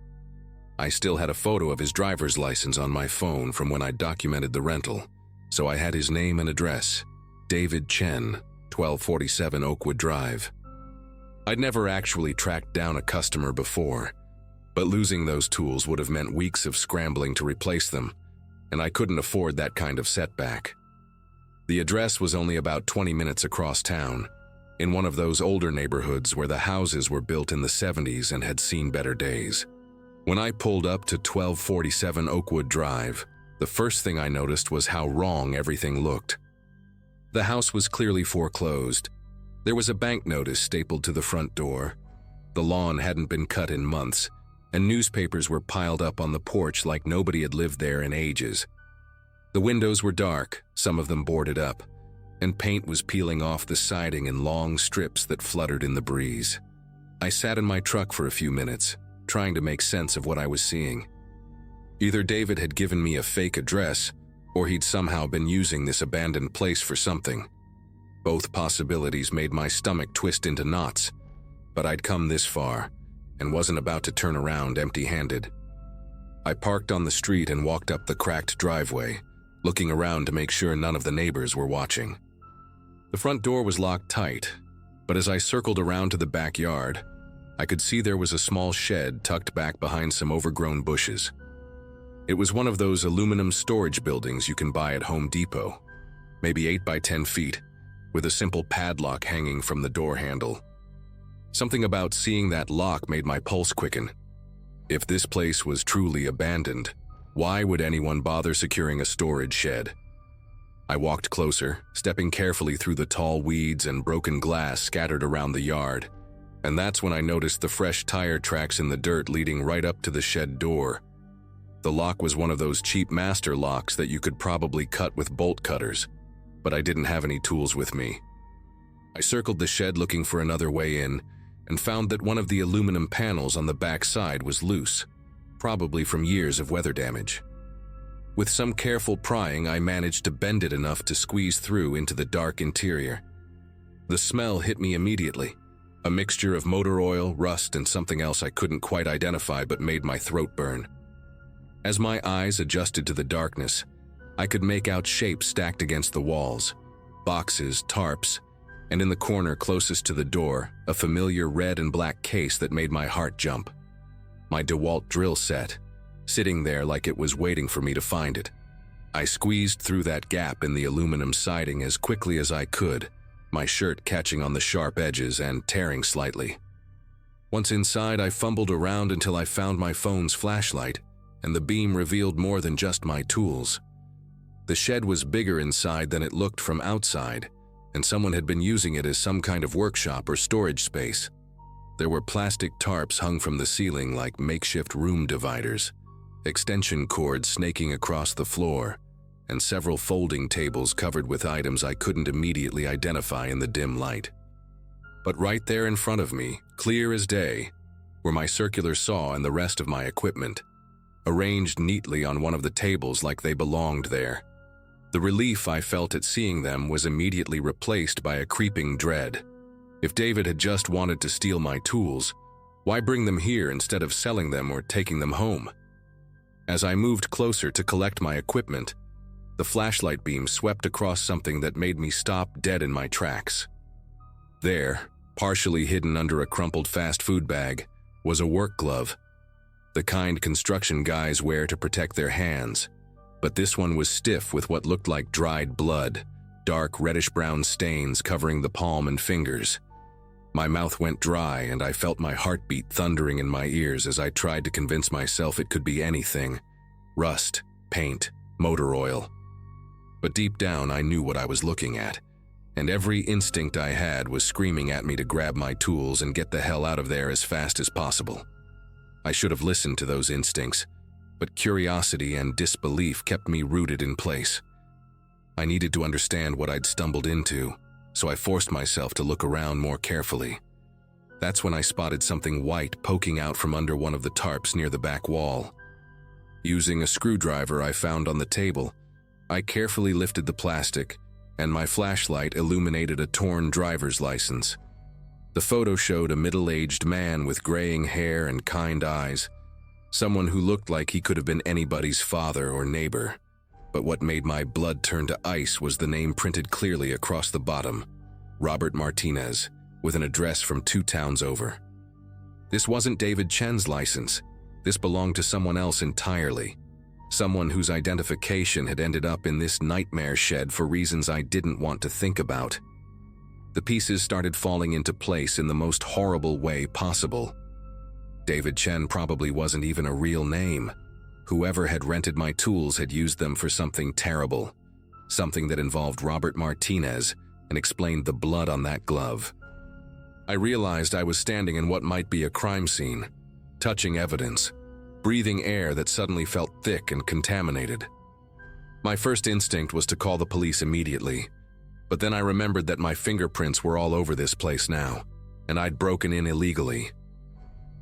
I still had a photo of his driver's license on my phone from when I documented the rental, so I had his name and address, David Chen, 1247 Oakwood Drive. I'd never actually tracked down a customer before, but losing those tools would have meant weeks of scrambling to replace them, and I couldn't afford that kind of setback. The address was only about 20 minutes across town, in one of those older neighborhoods where the houses were built in the 70s and had seen better days. When I pulled up to 1247 Oakwood Drive, the first thing I noticed was how wrong everything looked. The house was clearly foreclosed. There was a bank notice stapled to the front door. The lawn hadn't been cut in months, and newspapers were piled up on the porch like nobody had lived there in ages. The windows were dark, some of them boarded up, and paint was peeling off the siding in long strips that fluttered in the breeze. I sat in my truck for a few minutes, trying to make sense of what I was seeing. Either David had given me a fake address, or he'd somehow been using this abandoned place for something. Both possibilities made my stomach twist into knots, but I'd come this far and wasn't about to turn around empty-handed. I parked on the street and walked up the cracked driveway, looking around to make sure none of the neighbors were watching. The front door was locked tight, but as I circled around to the backyard, I could see there was a small shed tucked back behind some overgrown bushes. It was one of those aluminum storage buildings you can buy at Home Depot, maybe 8 by 10 feet, with a simple padlock hanging from the door handle. Something about seeing that lock made my pulse quicken. If this place was truly abandoned, why would anyone bother securing a storage shed? I walked closer, stepping carefully through the tall weeds and broken glass scattered around the yard, and that's when I noticed the fresh tire tracks in the dirt leading right up to the shed door. The lock was one of those cheap master locks that you could probably cut with bolt cutters, but I didn't have any tools with me. I circled the shed looking for another way in, and found that one of the aluminum panels on the back side was loose, probably from years of weather damage. With some careful prying, I managed to bend it enough to squeeze through into the dark interior. The smell hit me immediately, a mixture of motor oil, rust, and something else I couldn't quite identify but made my throat burn. As my eyes adjusted to the darkness, I could make out shapes stacked against the walls, boxes, tarps, and in the corner closest to the door, a familiar red and black case that made my heart jump. My DeWalt drill set, sitting there like it was waiting for me to find it. I squeezed through that gap in the aluminum siding as quickly as I could, my shirt catching on the sharp edges and tearing slightly. Once inside, I fumbled around until I found my phone's flashlight, and the beam revealed more than just my tools. The shed was bigger inside than it looked from outside, and someone had been using it as some kind of workshop or storage space. There were plastic tarps hung from the ceiling like makeshift room dividers, extension cords snaking across the floor, and several folding tables covered with items I couldn't immediately identify in the dim light. But right there in front of me, clear as day, were my circular saw and the rest of my equipment, arranged neatly on one of the tables like they belonged there. The relief I felt at seeing them was immediately replaced by a creeping dread. If David had just wanted to steal my tools, why bring them here instead of selling them or taking them home? As I moved closer to collect my equipment, the flashlight beam swept across something that made me stop dead in my tracks. There, partially hidden under a crumpled fast food bag, was a work glove, the kind construction guys wear to protect their hands. But this one was stiff with what looked like dried blood, dark reddish-brown stains covering the palm and fingers. My mouth went dry and I felt my heartbeat thundering in my ears as I tried to convince myself it could be anything. Rust, paint, motor oil. But deep down I knew what I was looking at, and every instinct I had was screaming at me to grab my tools and get the hell out of there as fast as possible. I should have listened to those instincts, but curiosity and disbelief kept me rooted in place. I needed to understand what I'd stumbled into, so I forced myself to look around more carefully. That's when I spotted something white poking out from under one of the tarps near the back wall. Using a screwdriver I found on the table, I carefully lifted the plastic, and my flashlight illuminated a torn driver's license. The photo showed a middle-aged man with graying hair and kind eyes, someone who looked like he could have been anybody's father or neighbor. But what made my blood turn to ice was the name printed clearly across the bottom, Robert Martinez, with an address from 2 towns over. This wasn't David Chen's license. This belonged to someone else entirely, someone whose identification had ended up in this nightmare shed for reasons I didn't want to think about. The pieces started falling into place in the most horrible way possible. David Chen probably wasn't even a real name. Whoever had rented my tools had used them for something terrible, something that involved Robert Martinez and explained the blood on that glove. I realized I was standing in what might be a crime scene. touching evidence, breathing air that suddenly felt thick and contaminated. My first instinct was to call the police immediately, but then I remembered that my fingerprints were all over this place now, and I'd broken in illegally.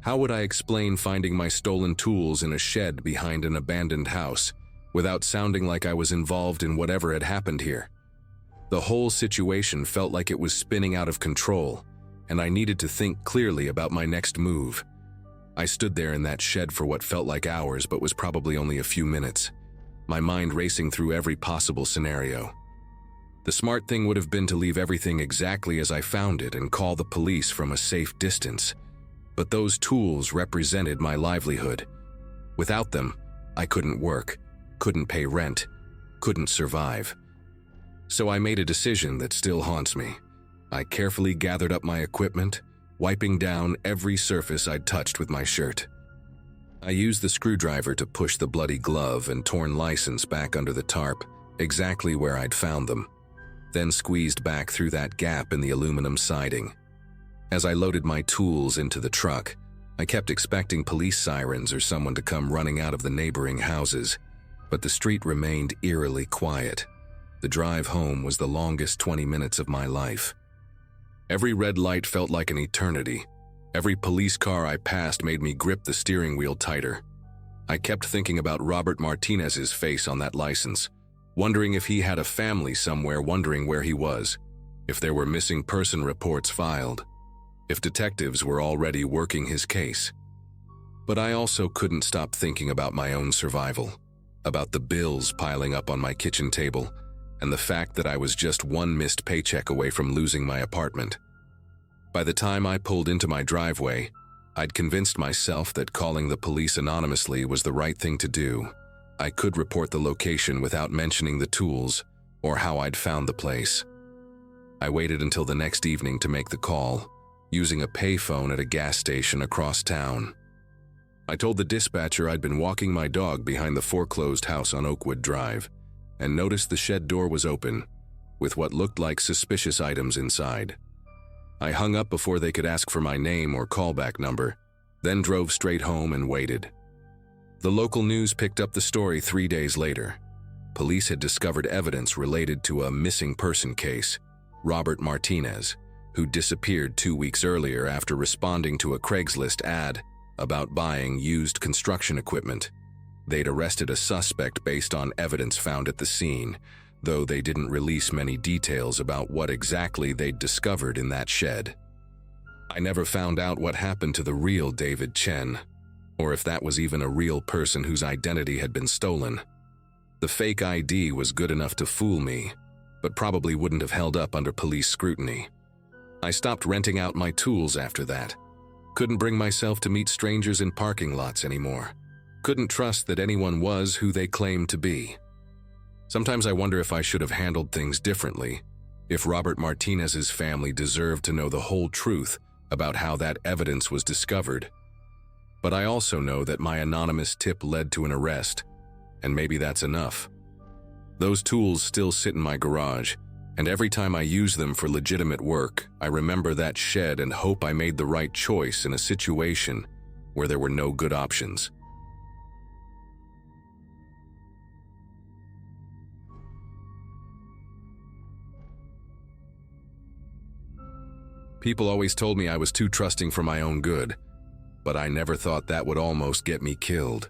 How would I explain finding my stolen tools in a shed behind an abandoned house without sounding like I was involved in whatever had happened here? The whole situation felt like it was spinning out of control, and I needed to think clearly about my next move. I stood there in that shed for what felt like hours but was probably only a few minutes, my mind racing through every possible scenario. The smart thing would have been to leave everything exactly as I found it and call the police from a safe distance. But those tools represented my livelihood. Without them, I couldn't work, couldn't pay rent, couldn't survive. So I made a decision that still haunts me. I carefully gathered up my equipment, wiping down every surface I'd touched with my shirt. I used the screwdriver to push the bloody glove and torn license back under the tarp, exactly where I'd found them, then squeezed back through that gap in the aluminum siding. As I loaded my tools into the truck, I kept expecting police sirens or someone to come running out of the neighboring houses, but the street remained eerily quiet. The drive home was the longest 20 minutes of my life. Every red light felt like an eternity. Every police car I passed made me grip the steering wheel tighter. I kept thinking about Robert Martinez's face on that license, wondering if he had a family somewhere, wondering where he was, if there were missing person reports filed, if detectives were already working his case. But I also couldn't stop thinking about my own survival, about the bills piling up on my kitchen table, and the fact that I was just one missed paycheck away from losing my apartment. By the time I pulled into my driveway, I'd convinced myself that calling the police anonymously was the right thing to do. I could report the location without mentioning the tools or how I'd found the place. I waited until the next evening to make the call, using a payphone at a gas station across town. I told the dispatcher I'd been walking my dog behind the foreclosed house on Oakwood Drive and noticed the shed door was open, with what looked like suspicious items inside. I hung up before they could ask for my name or callback number, then drove straight home and waited. The local news picked up the story 3 days later. Police had discovered evidence related to a missing person case, Robert Martinez, who disappeared 2 weeks earlier after responding to a Craigslist ad about buying used construction equipment. They'd arrested a suspect based on evidence found at the scene, though they didn't release many details about what exactly they'd discovered in that shed. I never found out what happened to the real David Chen, or if that was even a real person whose identity had been stolen. The fake ID was good enough to fool me, but probably wouldn't have held up under police scrutiny. I stopped renting out my tools after that. Couldn't bring myself to meet strangers in parking lots anymore. Couldn't trust that anyone was who they claimed to be. Sometimes I wonder if I should have handled things differently, if Robert Martinez's family deserved to know the whole truth about how that evidence was discovered. But I also know that my anonymous tip led to an arrest, and maybe that's enough. Those tools still sit in my garage, and every time I use them for legitimate work, I remember that shed and hope I made the right choice in a situation where there were no good options. People always told me I was too trusting for my own good, but I never thought that would almost get me killed.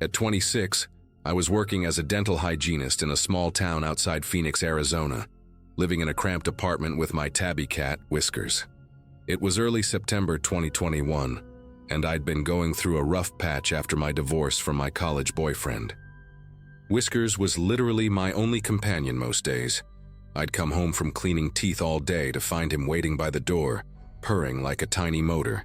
At 26, I was working as a dental hygienist in a small town outside Phoenix, Arizona, living in a cramped apartment with my tabby cat, Whiskers. It was early September 2021, and I'd been going through a rough patch after my divorce from my college boyfriend. Whiskers was literally my only companion most days. I'd come home from cleaning teeth all day to find him waiting by the door, purring like a tiny motor.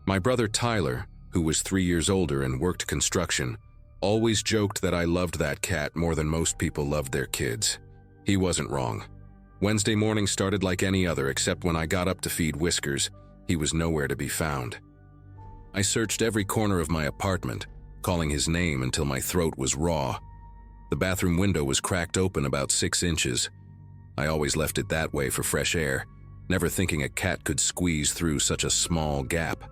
My brother Tyler, who was 3 years older and worked construction, always joked that I loved that cat more than most people loved their kids. He wasn't wrong. Wednesday morning started like any other, except when I got up to feed Whiskers, he was nowhere to be found. I searched every corner of my apartment, calling his name until my throat was raw. The bathroom window was cracked open about 6 inches. I always left it that way for fresh air, never thinking a cat could squeeze through such a small gap.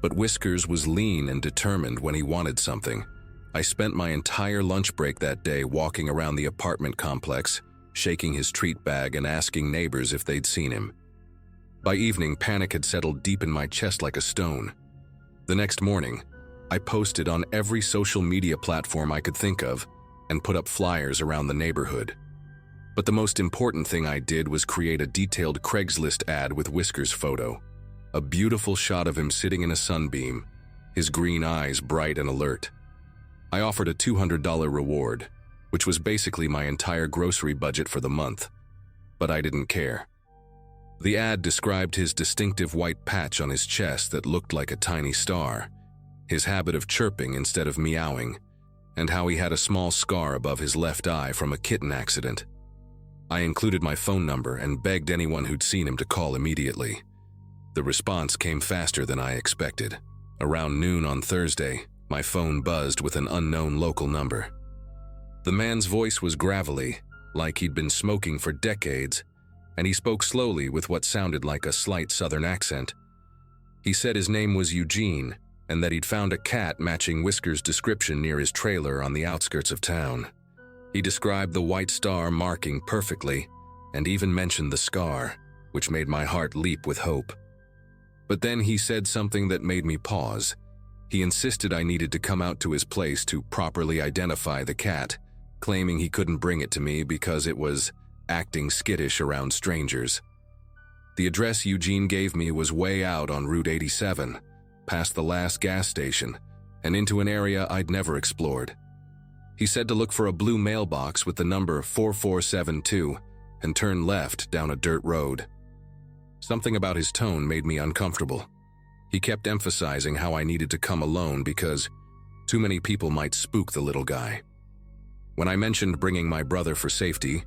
But Whiskers was lean and determined when he wanted something. I spent my entire lunch break that day walking around the apartment complex, shaking his treat bag and asking neighbors if they'd seen him. By evening, panic had settled deep in my chest like a stone. The next morning, I posted on every social media platform I could think of and put up flyers around the neighborhood. But the most important thing I did was create a detailed Craigslist ad with Whiskers' photo. A beautiful shot of him sitting in a sunbeam, his green eyes bright and alert. I offered a $200 reward, which was basically my entire grocery budget for the month. But I didn't care. The ad described his distinctive white patch on his chest that looked like a tiny star, his habit of chirping instead of meowing, and how he had a small scar above his left eye from a kitten accident. I included my phone number and begged anyone who'd seen him to call immediately. The response came faster than I expected. Around noon on Thursday, my phone buzzed with an unknown local number. The man's voice was gravelly, like he'd been smoking for decades, and he spoke slowly with what sounded like a slight southern accent. He said his name was Eugene, and that he'd found a cat matching Whiskers' description near his trailer on the outskirts of town. He described the white star marking perfectly, and even mentioned the scar, which made my heart leap with hope. But then he said something that made me pause. He insisted I needed to come out to his place to properly identify the cat, claiming he couldn't bring it to me because it was acting skittish around strangers. The address Eugene gave me was way out on Route 87, past the last gas station, and into an area I'd never explored. He said to look for a blue mailbox with the number 4472 and turn left down a dirt road. Something about his tone made me uncomfortable. He kept emphasizing how I needed to come alone because too many people might spook the little guy. When I mentioned bringing my brother for safety,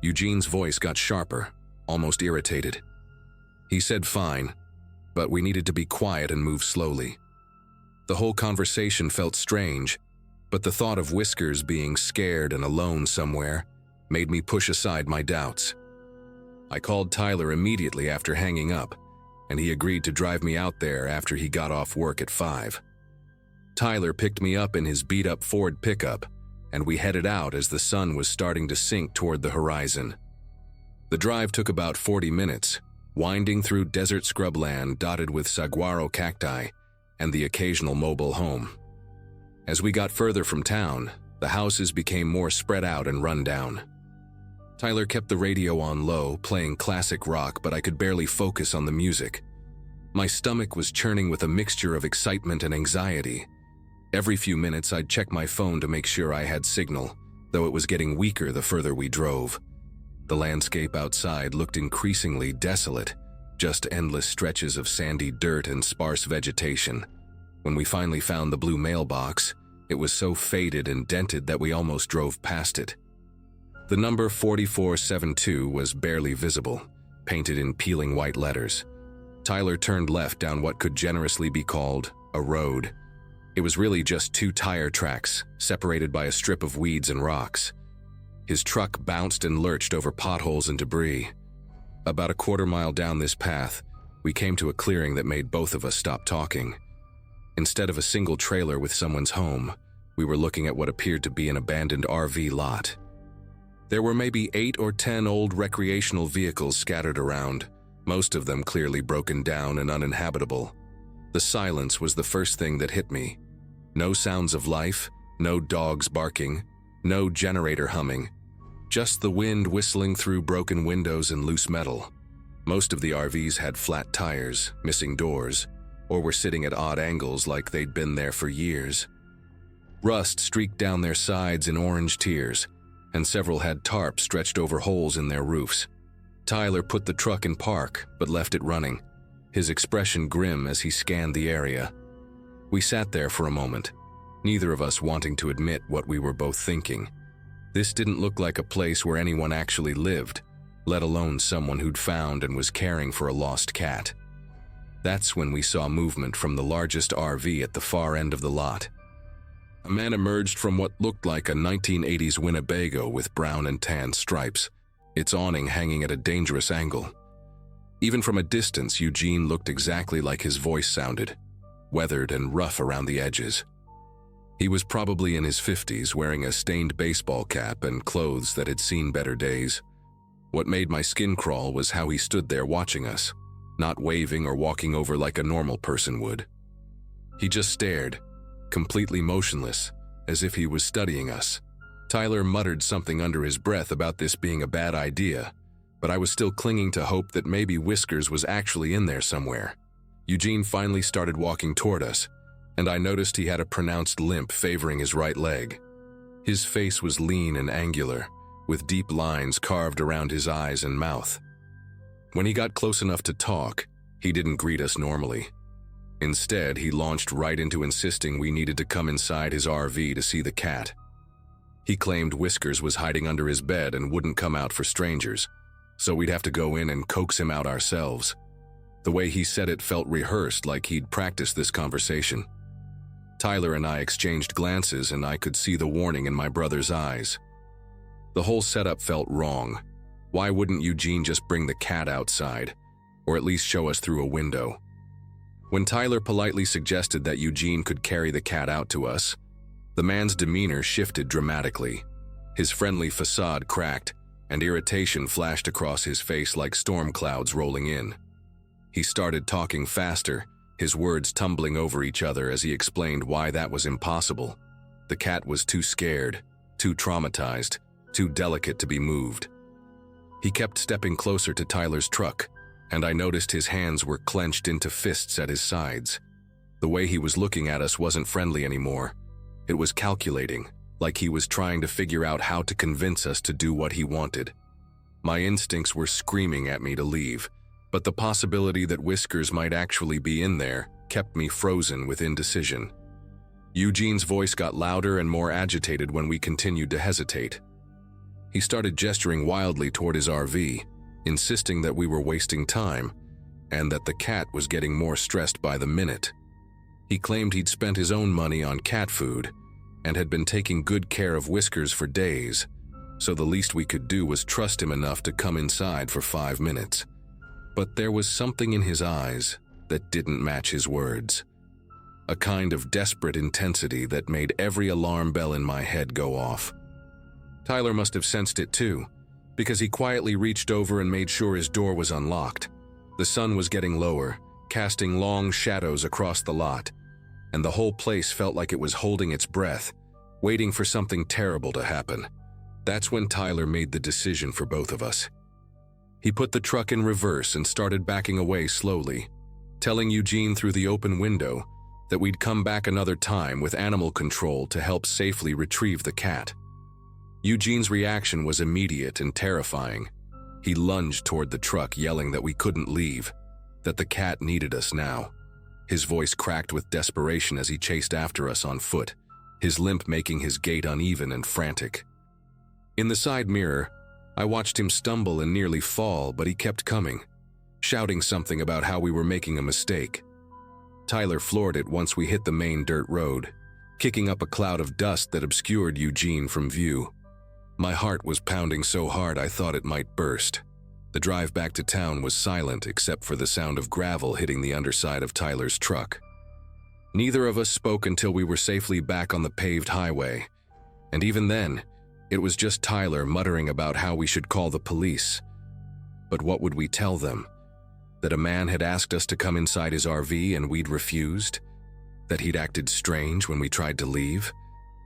Eugene's voice got sharper, almost irritated. He said fine, but we needed to be quiet and move slowly. The whole conversation felt strange, but the thought of Whiskers being scared and alone somewhere made me push aside my doubts. I called Tyler immediately after hanging up, and he agreed to drive me out there after he got off work at 5. Tyler picked me up in his beat-up Ford pickup, and we headed out as the sun was starting to sink toward the horizon. The drive took about 40 minutes, winding through desert scrubland dotted with saguaro cacti and the occasional mobile home. As we got further from town, the houses became more spread out and run down. Tyler kept the radio on low, playing classic rock, but I could barely focus on the music. My stomach was churning with a mixture of excitement and anxiety. Every few minutes, I'd check my phone to make sure I had signal, though it was getting weaker the further we drove. The landscape outside looked increasingly desolate, just endless stretches of sandy dirt and sparse vegetation. When we finally found the blue mailbox, it was so faded and dented that we almost drove past it. The number 4472 was barely visible, painted in peeling white letters. Tyler turned left down what could generously be called a road. It was really just 2 tire tracks, separated by a strip of weeds and rocks. His truck bounced and lurched over potholes and debris. About a quarter-mile down this path, we came to a clearing that made both of us stop talking. Instead of a single trailer with someone's home, we were looking at what appeared to be an abandoned RV lot. There were maybe 8 or 10 old recreational vehicles scattered around, most of them clearly broken down and uninhabitable. The silence was the first thing that hit me. No sounds of life, no dogs barking, no generator humming, just the wind whistling through broken windows and loose metal. Most of the RVs had flat tires, missing doors, or were sitting at odd angles like they'd been there for years. Rust streaked down their sides in orange tears, and several had tarps stretched over holes in their roofs. Tyler put the truck in park, but left it running, his expression grim as he scanned the area. We sat there for a moment, neither of us wanting to admit what we were both thinking. This didn't look like a place where anyone actually lived, let alone someone who'd found and was caring for a lost cat. That's when we saw movement from the largest RV at the far end of the lot. A man emerged from what looked like a 1980s Winnebago with brown and tan stripes, its awning hanging at a dangerous angle. Even from a distance, Eugene looked exactly like his voice sounded. weathered and rough around the edges. He was probably in his 50s, wearing a stained baseball cap and clothes that had seen better days. What made my skin crawl was how he stood there watching us, not waving or walking over like a normal person would. He just stared, completely motionless, as if he was studying us. Tyler muttered something under his breath about this being a bad idea, but I was still clinging to hope that maybe Whiskers was actually in there somewhere. Eugene finally started walking toward us, and I noticed he had a pronounced limp favoring his right leg. His face was lean and angular, with deep lines carved around his eyes and mouth. When he got close enough to talk, he didn't greet us normally. Instead, he launched right into insisting we needed to come inside his RV to see the cat. He claimed Whiskers was hiding under his bed and wouldn't come out for strangers, so we'd have to go in and coax him out ourselves. The way he said it felt rehearsed, like he'd practiced this conversation. Tyler and I exchanged glances, and I could see the warning in my brother's eyes. The whole setup felt wrong. Why wouldn't Eugene just bring the cat outside, or at least show us through a window? When Tyler politely suggested that Eugene could carry the cat out to us, the man's demeanor shifted dramatically. His friendly facade cracked, and irritation flashed across his face like storm clouds rolling in. He started talking faster, his words tumbling over each other as he explained why that was impossible. The cat was too scared, too traumatized, too delicate to be moved. He kept stepping closer to Tyler's truck, and I noticed his hands were clenched into fists at his sides. The way he was looking at us wasn't friendly anymore. It was calculating, like he was trying to figure out how to convince us to do what he wanted. My instincts were screaming at me to leave, but the possibility that Whiskers might actually be in there kept me frozen with indecision. Eugene's voice got louder and more agitated when we continued to hesitate. He started gesturing wildly toward his RV, insisting that we were wasting time and that the cat was getting more stressed by the minute. He claimed he'd spent his own money on cat food and had been taking good care of Whiskers for days, so the least we could do was trust him enough to come inside for 5 minutes. But there was something in his eyes that didn't match his words. A kind of desperate intensity that made every alarm bell in my head go off. Tyler must have sensed it too, because he quietly reached over and made sure his door was unlocked. The sun was getting lower, casting long shadows across the lot, and the whole place felt like it was holding its breath, waiting for something terrible to happen. That's when Tyler made the decision for both of us. He put the truck in reverse and started backing away slowly, telling Eugene through the open window that we'd come back another time with animal control to help safely retrieve the cat. Eugene's reaction was immediate and terrifying. He lunged toward the truck, yelling that we couldn't leave, that the cat needed us now. His voice cracked with desperation as he chased after us on foot, his limp making his gait uneven and frantic. In the side mirror, I watched him stumble and nearly fall, but he kept coming, shouting something about how we were making a mistake. Tyler floored it once we hit the main dirt road, kicking up a cloud of dust that obscured Eugene from view. My heart was pounding so hard I thought it might burst. The drive back to town was silent except for the sound of gravel hitting the underside of Tyler's truck. Neither of us spoke until we were safely back on the paved highway, and even then, it was just Tyler muttering about how we should call the police. But what would we tell them? That a man had asked us to come inside his RV and we'd refused? That he'd acted strange when we tried to leave?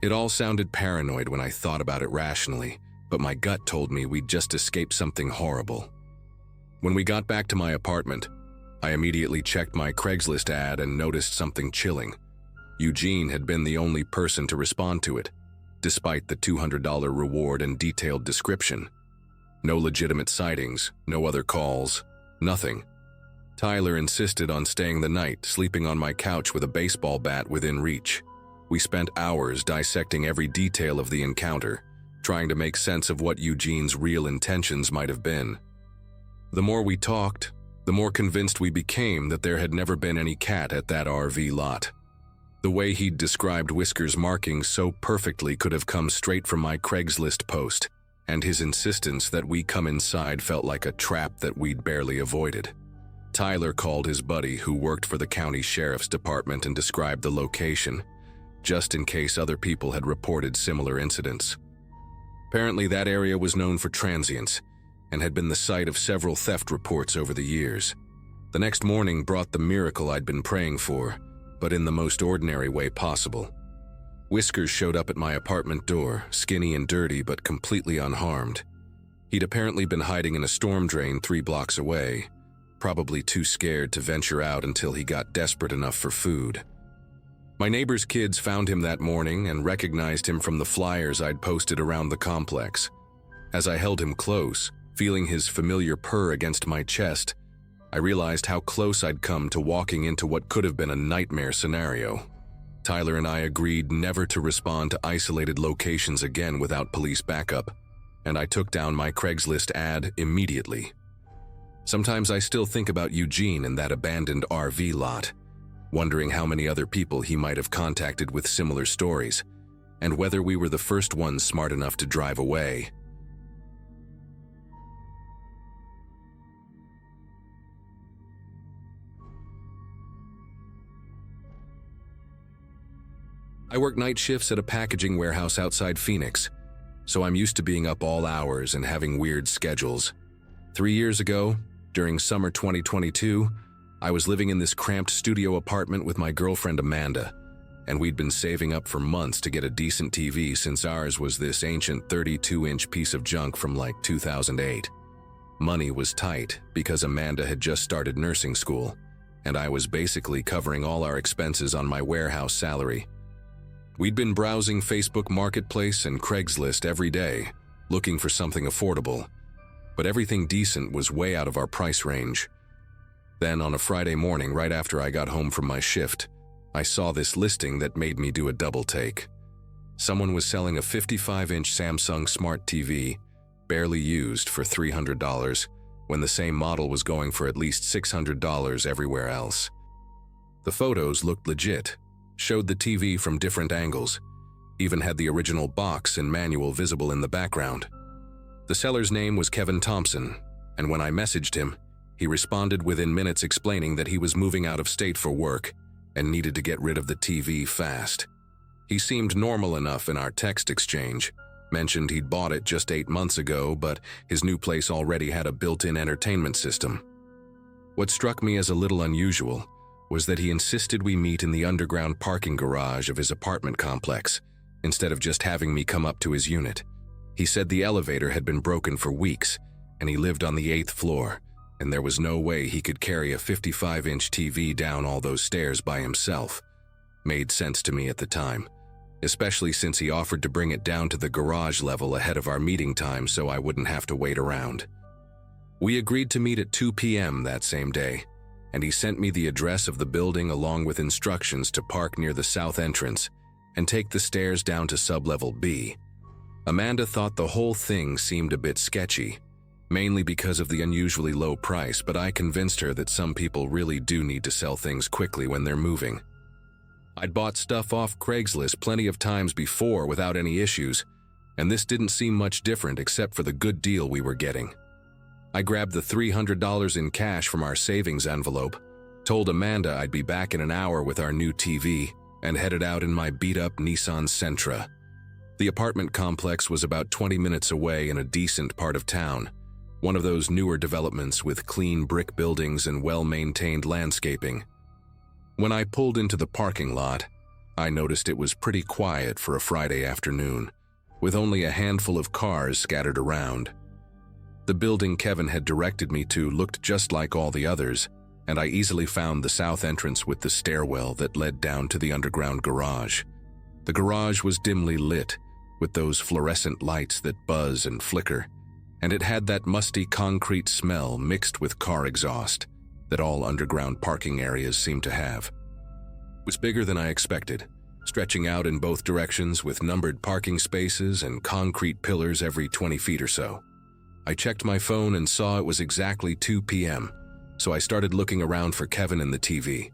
It all sounded paranoid when I thought about it rationally, but my gut told me we'd just escaped something horrible. When we got back to my apartment, I immediately checked my Craigslist ad and noticed something chilling. Eugene had been the only person to respond to it, despite the $200 reward and detailed description. No legitimate sightings, no other calls, nothing. Tyler insisted on staying the night, sleeping on my couch with a baseball bat within reach. We spent hours dissecting every detail of the encounter, trying to make sense of what Eugene's real intentions might have been. The more we talked, the more convinced we became that there had never been any cat at that RV lot. The way he'd described Whiskers' markings so perfectly could have come straight from my Craigslist post, and his insistence that we come inside felt like a trap that we'd barely avoided. Tyler called his buddy who worked for the county sheriff's department and described the location, just in case other people had reported similar incidents. Apparently, that area was known for transients and had been the site of several theft reports over the years. The next morning brought the miracle I'd been praying for, but in the most ordinary way possible. Whiskers showed up at my apartment door, skinny and dirty but completely unharmed. He'd apparently been hiding in a storm drain 3 blocks away, probably too scared to venture out until he got desperate enough for food. My neighbor's kids found him that morning and recognized him from the flyers I'd posted around the complex. As I held him close, feeling his familiar purr against my chest, I realized how close I'd come to walking into what could have been a nightmare scenario. Tyler and I agreed never to respond to isolated locations again without police backup, and I took down my Craigslist ad immediately. Sometimes I still think about Eugene and that abandoned RV lot, wondering how many other people he might have contacted with similar stories, and whether we were the first ones smart enough to drive away. I work night shifts at a packaging warehouse outside Phoenix, so I'm used to being up all hours and having weird schedules. 3 years ago, during summer 2022, I was living in this cramped studio apartment with my girlfriend Amanda, and we'd been saving up for months to get a decent TV since ours was this ancient 32-inch piece of junk from like 2008. Money was tight because Amanda had just started nursing school, and I was basically covering all our expenses on my warehouse salary. We'd been browsing Facebook Marketplace and Craigslist every day, looking for something affordable, but everything decent was way out of our price range. Then on a Friday morning, right after I got home from my shift, I saw this listing that made me do a double take. Someone was selling a 55-inch Samsung Smart TV, barely used, for $300, when the same model was going for at least $600 everywhere else. The photos looked legit, showed the TV from different angles, even had the original box and manual visible in the background. The seller's name was Kevin Thompson, and when I messaged him, he responded within minutes explaining that he was moving out of state for work and needed to get rid of the TV fast. He seemed normal enough in our text exchange, mentioned he'd bought it just 8 months ago, but his new place already had a built-in entertainment system. What struck me as a little unusual was that he insisted we meet in the underground parking garage of his apartment complex, instead of just having me come up to his unit. He said the elevator had been broken for weeks, and he lived on the 8th floor, and there was no way he could carry a 55-inch TV down all those stairs by himself. Made sense to me at the time, especially since he offered to bring it down to the garage level ahead of our meeting time so I wouldn't have to wait around. We agreed to meet at 2 p.m. that same day, and he sent me the address of the building along with instructions to park near the south entrance and take the stairs down to sublevel B. Amanda thought the whole thing seemed a bit sketchy, mainly because of the unusually low price, but I convinced her that some people really do need to sell things quickly when they're moving. I'd bought stuff off Craigslist plenty of times before without any issues, and this didn't seem much different except for the good deal we were getting. I grabbed the $300 in cash from our savings envelope, told Amanda I'd be back in an hour with our new TV, and headed out in my beat-up Nissan Sentra. The apartment complex was about 20 minutes away in a decent part of town, one of those newer developments with clean brick buildings and well-maintained landscaping. When I pulled into the parking lot, I noticed it was pretty quiet for a Friday afternoon, with only a handful of cars scattered around. The building Kevin had directed me to looked just like all the others, and I easily found the south entrance with the stairwell that led down to the underground garage. The garage was dimly lit, with those fluorescent lights that buzz and flicker, and it had that musty concrete smell mixed with car exhaust that all underground parking areas seem to have. It was bigger than I expected, stretching out in both directions with numbered parking spaces and concrete pillars every 20 feet or so. I checked my phone and saw it was exactly 2 p.m., so I started looking around for Kevin and the TV.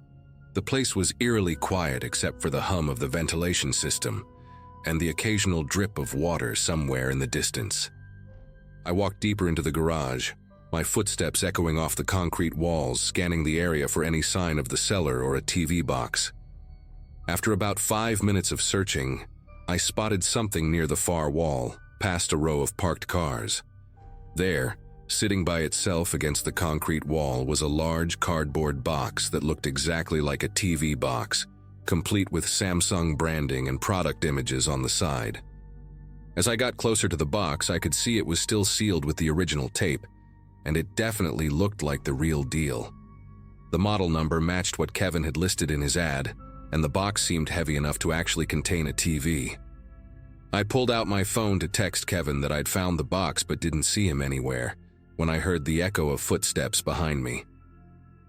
The place was eerily quiet except for the hum of the ventilation system and the occasional drip of water somewhere in the distance. I walked deeper into the garage, my footsteps echoing off the concrete walls, scanning the area for any sign of the cellar or a TV box. After about 5 minutes of searching, I spotted something near the far wall, past a row of parked cars. There, sitting by itself against the concrete wall, was a large cardboard box that looked exactly like a TV box, complete with Samsung branding and product images on the side. As I got closer to the box, I could see it was still sealed with the original tape, and it definitely looked like the real deal. The model number matched what Kevin had listed in his ad, and the box seemed heavy enough to actually contain a TV. I pulled out my phone to text Kevin that I'd found the box but didn't see him anywhere, when I heard the echo of footsteps behind me.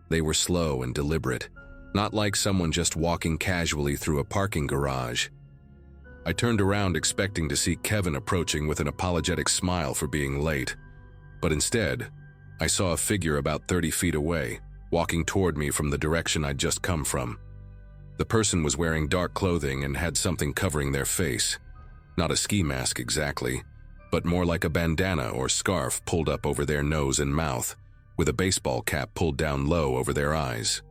They were slow and deliberate, not like someone just walking casually through a parking garage. I turned around expecting to see Kevin approaching with an apologetic smile for being late, but instead, I saw a figure about 30 feet away, walking toward me from the direction I'd just come from. The person was wearing dark clothing and had something covering their face. Not a ski mask exactly, but more like a bandana or scarf pulled up over their nose and mouth, with a baseball cap pulled down low over their eyes.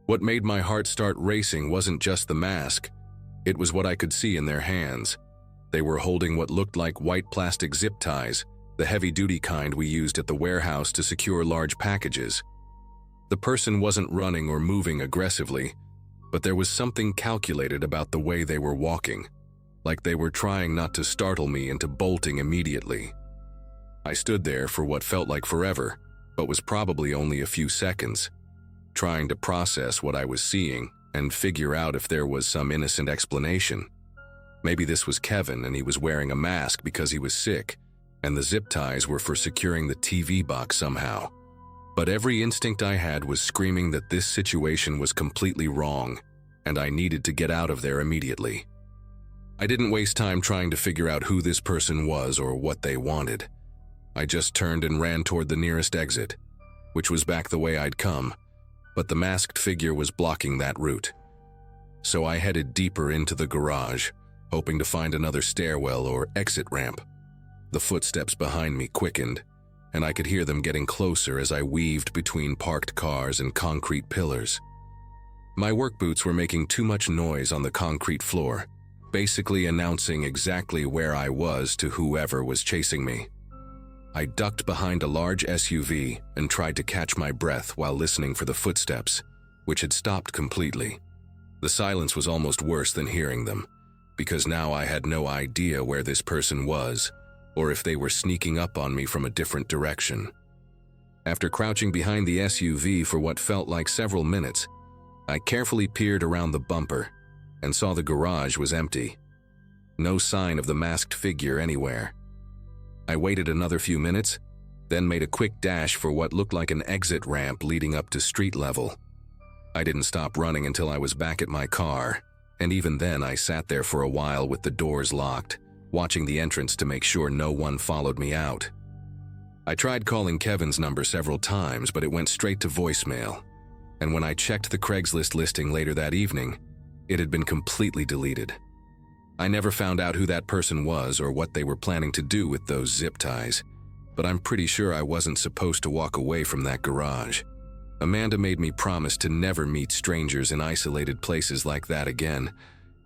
What made my heart start racing wasn't just the mask. It was what I could see in their hands. They were holding what looked like white plastic zip ties, the heavy-duty kind we used at the warehouse to secure large packages. The person wasn't running or moving aggressively, but there was something calculated about the way they were walking, like they were trying not to startle me into bolting immediately. I stood there for what felt like forever, but was probably only a few seconds, trying to process what I was seeing and figure out if there was some innocent explanation. Maybe this was Kevin and he was wearing a mask because he was sick, and the zip ties were for securing the TV box somehow. But every instinct I had was screaming that this situation was completely wrong, and I needed to get out of there immediately. I didn't waste time trying to figure out who this person was or what they wanted. I just turned and ran toward the nearest exit, which was back the way I'd come, but the masked figure was blocking that route. So I headed deeper into the garage, hoping to find another stairwell or exit ramp. The footsteps behind me quickened, and I could hear them getting closer as I weaved between parked cars and concrete pillars. My work boots were making too much noise on the concrete floor, basically announcing exactly where I was to whoever was chasing me. I ducked behind a large SUV and tried to catch my breath while listening for the footsteps, which had stopped completely. The silence was almost worse than hearing them, because now I had no idea where this person was, or if they were sneaking up on me from a different direction. After crouching behind the SUV for what felt like several minutes, I carefully peered around the bumper and saw the garage was empty. No sign of the masked figure anywhere. I waited another few minutes, then made a quick dash for what looked like an exit ramp leading up to street level. I didn't stop running until I was back at my car, and even then I sat there for a while with the doors locked, watching the entrance to make sure no one followed me out. I tried calling Kevin's number several times, but it went straight to voicemail, and when I checked the Craigslist listing later that evening, it had been completely deleted. I never found out who that person was or what they were planning to do with those zip ties, but I'm pretty sure I wasn't supposed to walk away from that garage. Amanda made me promise to never meet strangers in isolated places like that again,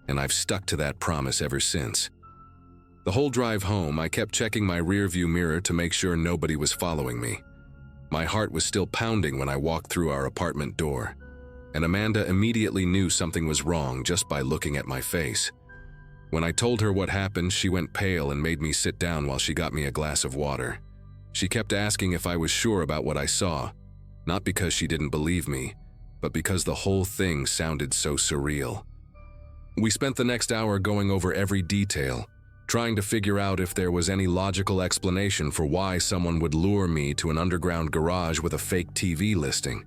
and I've stuck to that promise ever since. The whole drive home, I kept checking my rearview mirror to make sure nobody was following me. My heart was still pounding when I walked through our apartment door, and Amanda immediately knew something was wrong just by looking at my face. When I told her what happened, she went pale and made me sit down while she got me a glass of water. She kept asking if I was sure about what I saw, not because she didn't believe me, but because the whole thing sounded so surreal. We spent the next hour going over every detail, trying to figure out if there was any logical explanation for why someone would lure me to an underground garage with a fake TV listing.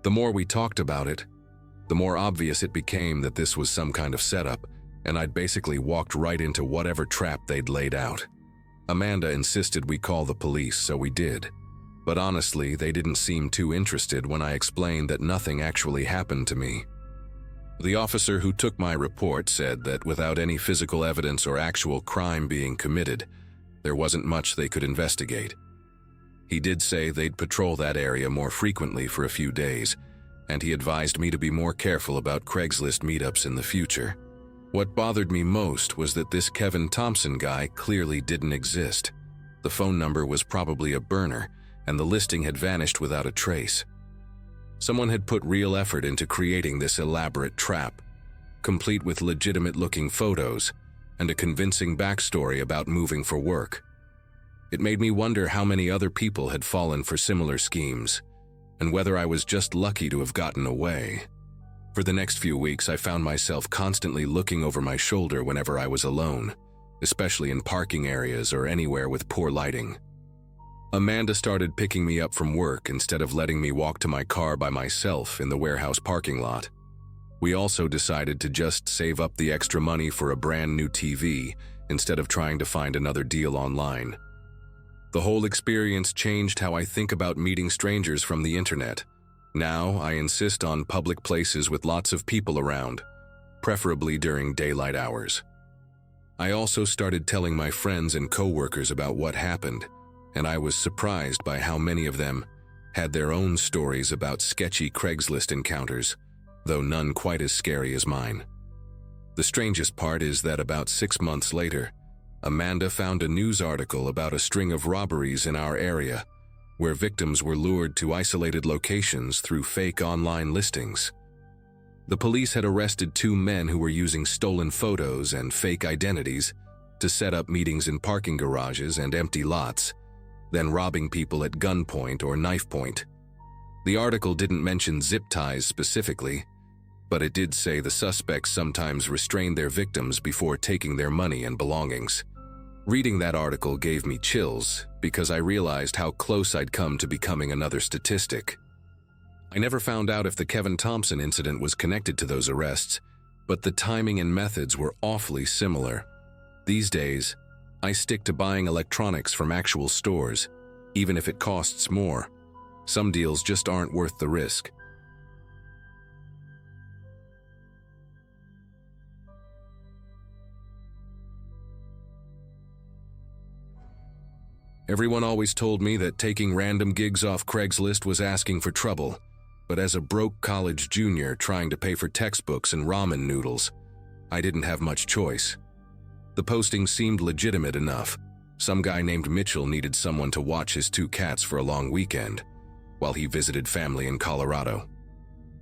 The more we talked about it, the more obvious it became that this was some kind of setup, and I'd basically walked right into whatever trap they'd laid out. Amanda insisted we call the police, so we did. But honestly, they didn't seem too interested when I explained that nothing actually happened to me. The officer who took my report said that without any physical evidence or actual crime being committed, there wasn't much they could investigate. He did say they'd patrol that area more frequently for a few days, and he advised me to be more careful about Craigslist meetups in the future. What bothered me most was that this Kevin Thompson guy clearly didn't exist. The phone number was probably a burner, and the listing had vanished without a trace. Someone had put real effort into creating this elaborate trap, complete with legitimate-looking photos and a convincing backstory about moving for work. It made me wonder how many other people had fallen for similar schemes, and whether I was just lucky to have gotten away. For the next few weeks, I found myself constantly looking over my shoulder whenever I was alone, especially in parking areas or anywhere with poor lighting. Amanda started picking me up from work instead of letting me walk to my car by myself in the warehouse parking lot. We also decided to just save up the extra money for a brand new TV instead of trying to find another deal online. The whole experience changed how I think about meeting strangers from the internet. Now, I insist on public places with lots of people around, preferably during daylight hours. I also started telling my friends and coworkers about what happened, and I was surprised by how many of them had their own stories about sketchy Craigslist encounters, though none quite as scary as mine. The strangest part is that about 6 months later, Amanda found a news article about a string of robberies in our area, where victims were lured to isolated locations through fake online listings. The police had arrested 2 men who were using stolen photos and fake identities to set up meetings in parking garages and empty lots, then robbing people at gunpoint or knife point. The article didn't mention zip ties specifically, but it did say the suspects sometimes restrained their victims before taking their money and belongings. Reading that article gave me chills because I realized how close I'd come to becoming another statistic. I never found out if the Kevin Thompson incident was connected to those arrests, but the timing and methods were awfully similar. These days, I stick to buying electronics from actual stores, even if it costs more. Some deals just aren't worth the risk. Everyone always told me that taking random gigs off Craigslist was asking for trouble, but as a broke college junior trying to pay for textbooks and ramen noodles, I didn't have much choice. The posting seemed legitimate enough. Some guy named Mitchell needed someone to watch his 2 cats for a long weekend, while he visited family in Colorado.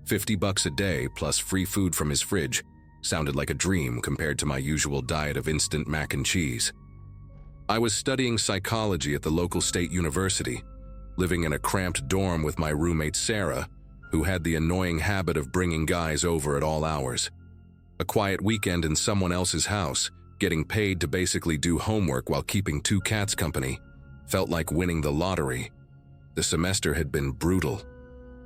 $50 a day plus free food from his fridge sounded like a dream compared to my usual diet of instant mac and cheese. I was studying psychology at the local state university, living in a cramped dorm with my roommate Sarah, who had the annoying habit of bringing guys over at all hours. A quiet weekend in someone else's house, getting paid to basically do homework while keeping 2 cats company, felt like winning the lottery. The semester had been brutal.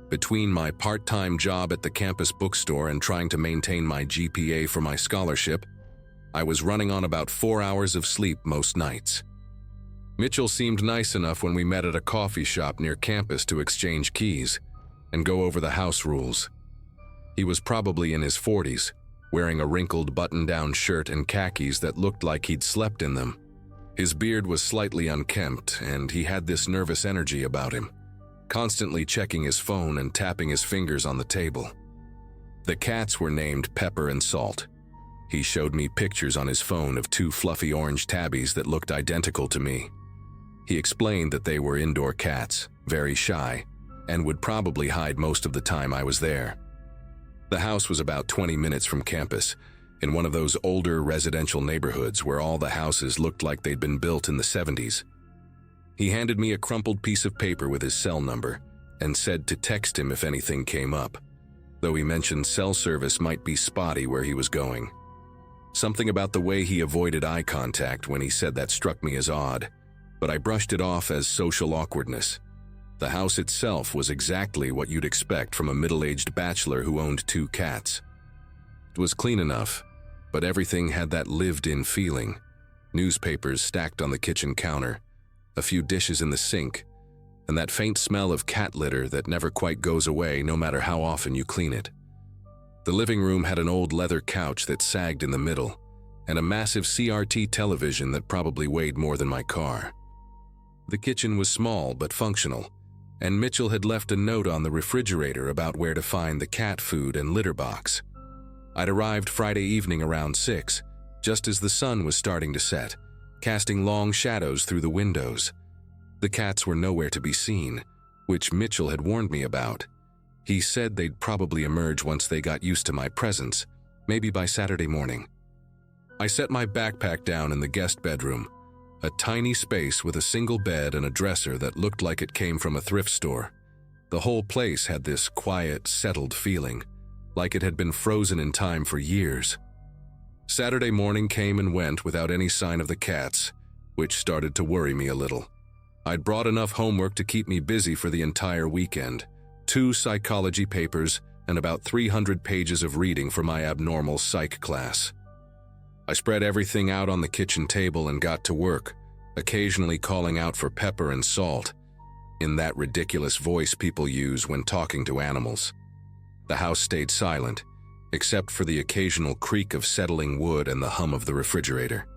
Between my part-time job at the campus bookstore and trying to maintain my GPA for my scholarship, I was running on about 4 hours of sleep most nights. Mitchell seemed nice enough when we met at a coffee shop near campus to exchange keys and go over the house rules. He was probably in his 40s, wearing a wrinkled button-down shirt and khakis that looked like he'd slept in them. His beard was slightly unkempt, and he had this nervous energy about him, constantly checking his phone and tapping his fingers on the table. The cats were named Pepper and Salt. He showed me pictures on his phone of 2 fluffy orange tabbies that looked identical to me. He explained that they were indoor cats, very shy, and would probably hide most of the time I was there. The house was about 20 minutes from campus, in one of those older residential neighborhoods where all the houses looked like they'd been built in the 70s. He handed me a crumpled piece of paper with his cell number and said to text him if anything came up, though he mentioned cell service might be spotty where he was going. Something about the way he avoided eye contact when he said that struck me as odd, but I brushed it off as social awkwardness. The house itself was exactly what you'd expect from a middle-aged bachelor who owned 2 cats. It was clean enough, but everything had that lived-in feeling. Newspapers stacked on the kitchen counter, a few dishes in the sink, and that faint smell of cat litter that never quite goes away no matter how often you clean it. The living room had an old leather couch that sagged in the middle, and a massive CRT television that probably weighed more than my car. The kitchen was small but functional, and Mitchell had left a note on the refrigerator about where to find the cat food and litter box. I'd arrived Friday evening around 6, just as the sun was starting to set, casting long shadows through the windows. The cats were nowhere to be seen, which Mitchell had warned me about. He said they'd probably emerge once they got used to my presence, maybe by Saturday morning. I set my backpack down in the guest bedroom, a tiny space with a single bed and a dresser that looked like it came from a thrift store. The whole place had this quiet, settled feeling, like it had been frozen in time for years. Saturday morning came and went without any sign of the cats, which started to worry me a little. I'd brought enough homework to keep me busy for the entire weekend, 2 psychology papers and about 300 pages of reading for my abnormal psych class. I spread everything out on the kitchen table and got to work, occasionally calling out for pepper and salt, in that ridiculous voice people use when talking to animals. The house stayed silent, except for the occasional creak of settling wood and the hum of the refrigerator.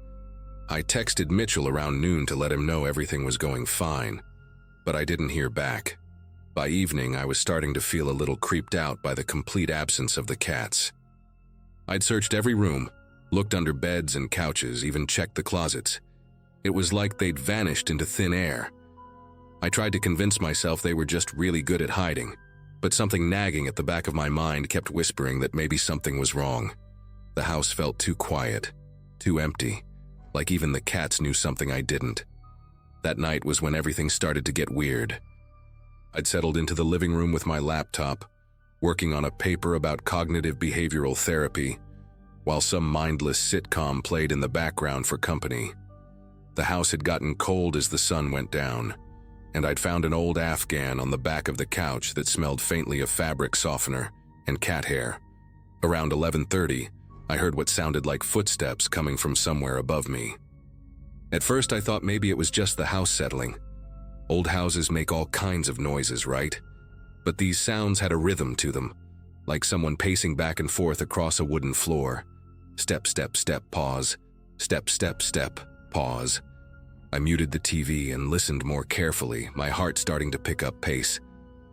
I texted Mitchell around noon to let him know everything was going fine, but I didn't hear back. By evening, I was starting to feel a little creeped out by the complete absence of the cats. I'd searched every room, looked under beds and couches, even checked the closets. It was like they'd vanished into thin air. I tried to convince myself they were just really good at hiding, but something nagging at the back of my mind kept whispering that maybe something was wrong. The house felt too quiet, too empty, like even the cats knew something I didn't. That night was when everything started to get weird. I'd settled into the living room with my laptop, working on a paper about cognitive behavioral therapy, while some mindless sitcom played in the background for company. The house had gotten cold as the sun went down, and I'd found an old Afghan on the back of the couch that smelled faintly of fabric softener and cat hair. Around 11:30, I heard what sounded like footsteps coming from somewhere above me. At first, I thought maybe it was just the house settling. Old houses make all kinds of noises, right? But these sounds had a rhythm to them, like someone pacing back and forth across a wooden floor. Step, step, step, pause. Step, step, step, pause. I muted the TV and listened more carefully, my heart starting to pick up pace.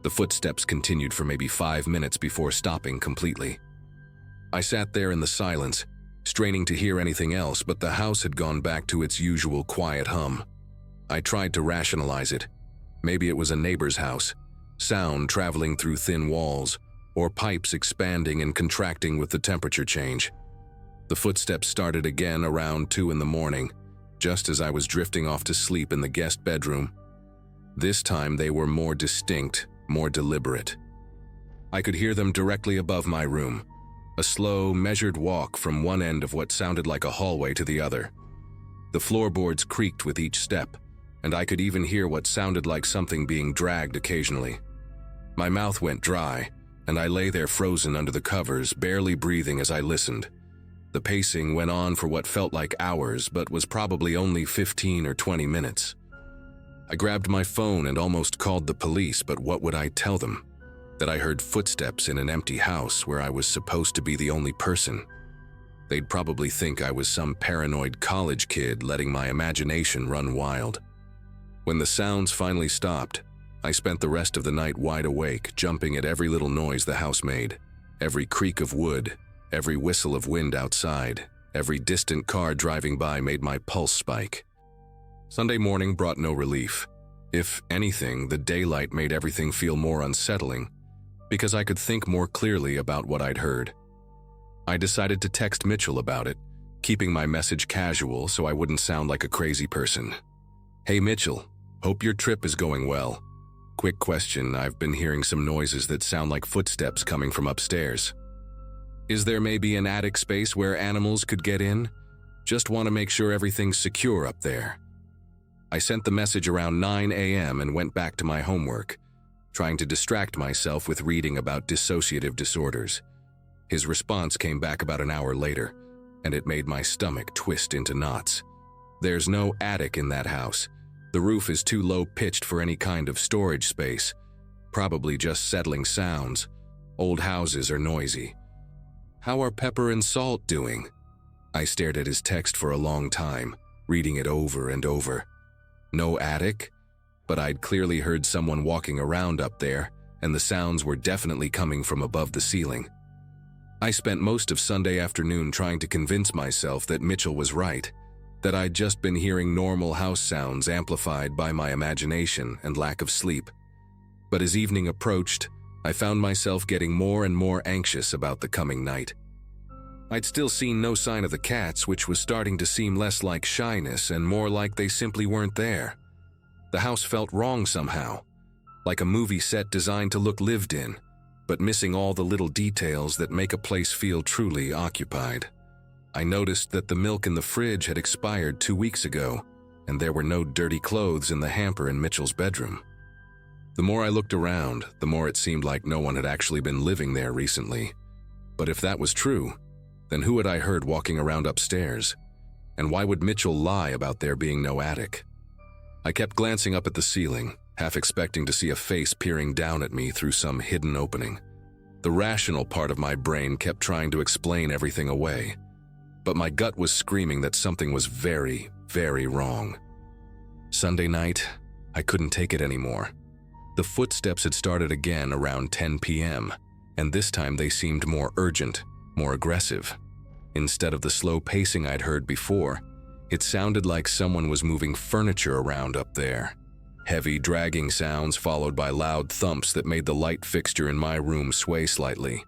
The footsteps continued for maybe 5 minutes before stopping completely. I sat there in the silence, straining to hear anything else, but the house had gone back to its usual quiet hum. I tried to rationalize it. Maybe it was a neighbor's house, sound traveling through thin walls, or pipes expanding and contracting with the temperature change. The footsteps started again around 2 in the morning, just as I was drifting off to sleep in the guest bedroom. This time they were more distinct, more deliberate. I could hear them directly above my room, a slow, measured walk from one end of what sounded like a hallway to the other. The floorboards creaked with each step, and I could even hear what sounded like something being dragged occasionally. My mouth went dry, and I lay there frozen under the covers, barely breathing as I listened. The pacing went on for what felt like hours, but was probably only 15 or 20 minutes. I grabbed my phone and almost called the police, but what would I tell them? That I heard footsteps in an empty house where I was supposed to be the only person. They'd probably think I was some paranoid college kid letting my imagination run wild. When the sounds finally stopped, I spent the rest of the night wide awake, jumping at every little noise the house made, every creak of wood, every whistle of wind outside, every distant car driving by made my pulse spike. Sunday morning brought no relief. If anything, the daylight made everything feel more unsettling, because I could think more clearly about what I'd heard. I decided to text Mitchell about it, keeping my message casual so I wouldn't sound like a crazy person. Hey Mitchell, hope your trip is going well. Quick question, I've been hearing some noises that sound like footsteps coming from upstairs. Is there maybe an attic space where animals could get in? Just want to make sure everything's secure up there. I sent the message around 9 a.m. and went back to my homework, trying to distract myself with reading about dissociative disorders. His response came back about an hour later, and it made my stomach twist into knots. There's no attic in that house. The roof is too low-pitched for any kind of storage space, probably just settling sounds. Old houses are noisy. How are Pepper and Salt doing? I stared at his text for a long time, reading it over and over. No attic? but I'd clearly heard someone walking around up there, and the sounds were definitely coming from above the ceiling. I spent most of Sunday afternoon trying to convince myself that Mitchell was right, that I'd just been hearing normal house sounds amplified by my imagination and lack of sleep. But as evening approached, I found myself getting more and more anxious about the coming night. I'd still seen no sign of the cats, which was starting to seem less like shyness and more like they simply weren't there. The house felt wrong somehow, like a movie set designed to look lived in, but missing all the little details that make a place feel truly occupied. I noticed that the milk in the fridge had expired 2 weeks ago, and there were no dirty clothes in the hamper in Mitchell's bedroom. The more I looked around, the more it seemed like no one had actually been living there recently. But if that was true, then who had I heard walking around upstairs? And why would Mitchell lie about there being no attic? I kept glancing up at the ceiling, half expecting to see a face peering down at me through some hidden opening. The rational part of my brain kept trying to explain everything away, but my gut was screaming that something was very, very wrong. Sunday night, I couldn't take it anymore. The footsteps had started again around 10 p.m., and this time they seemed more urgent, more aggressive. Instead of the slow pacing I'd heard before, it sounded like someone was moving furniture around up there. Heavy, dragging sounds followed by loud thumps that made the light fixture in my room sway slightly.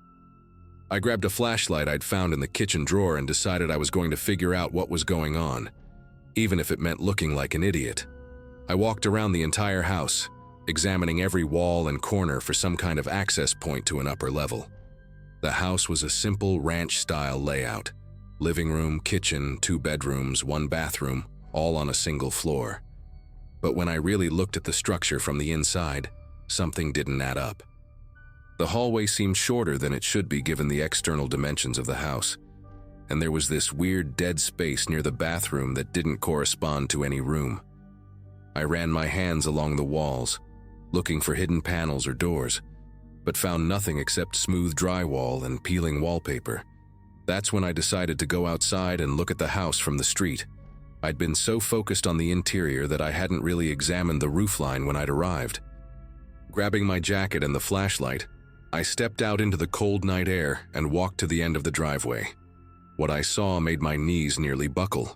I grabbed a flashlight I'd found in the kitchen drawer and decided I was going to figure out what was going on, even if it meant looking like an idiot. I walked around the entire house, examining every wall and corner for some kind of access point to an upper level. The house was a simple ranch-style layout. Living room, kitchen, 2 bedrooms, 1 bathroom, all on a single floor. But when I really looked at the structure from the inside, something didn't add up. The hallway seemed shorter than it should be given the external dimensions of the house, and there was this weird dead space near the bathroom that didn't correspond to any room. I ran my hands along the walls, looking for hidden panels or doors, but found nothing except smooth drywall and peeling wallpaper. That's when I decided to go outside and look at the house from the street. I'd been so focused on the interior that I hadn't really examined the roofline when I'd arrived. Grabbing my jacket and the flashlight, I stepped out into the cold night air and walked to the end of the driveway. What I saw made my knees nearly buckle.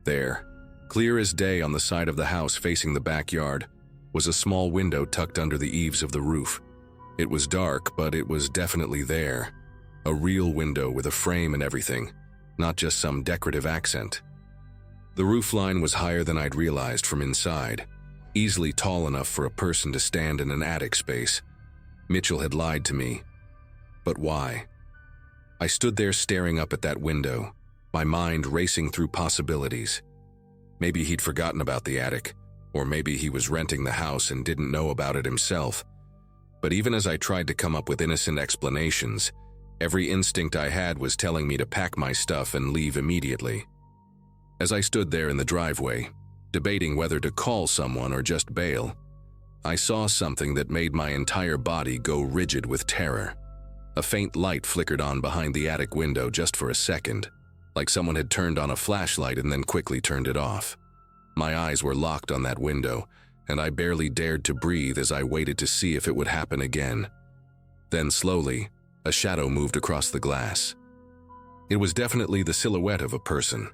There, clear as day on the side of the house facing the backyard, was a small window tucked under the eaves of the roof. It was dark, but it was definitely there. A real window with a frame and everything, not just some decorative accent. The roofline was higher than I'd realized from inside, easily tall enough for a person to stand in an attic space. Mitchell had lied to me. But why? I stood there staring up at that window, my mind racing through possibilities. Maybe he'd forgotten about the attic, or maybe he was renting the house and didn't know about it himself. But even as I tried to come up with innocent explanations, every instinct I had was telling me to pack my stuff and leave immediately. As I stood there in the driveway, debating whether to call someone or just bail, I saw something that made my entire body go rigid with terror. A faint light flickered on behind the attic window just for a second, like someone had turned on a flashlight and then quickly turned it off. My eyes were locked on that window, and I barely dared to breathe as I waited to see if it would happen again. Then slowly, a shadow moved across the glass. It was definitely the silhouette of a person.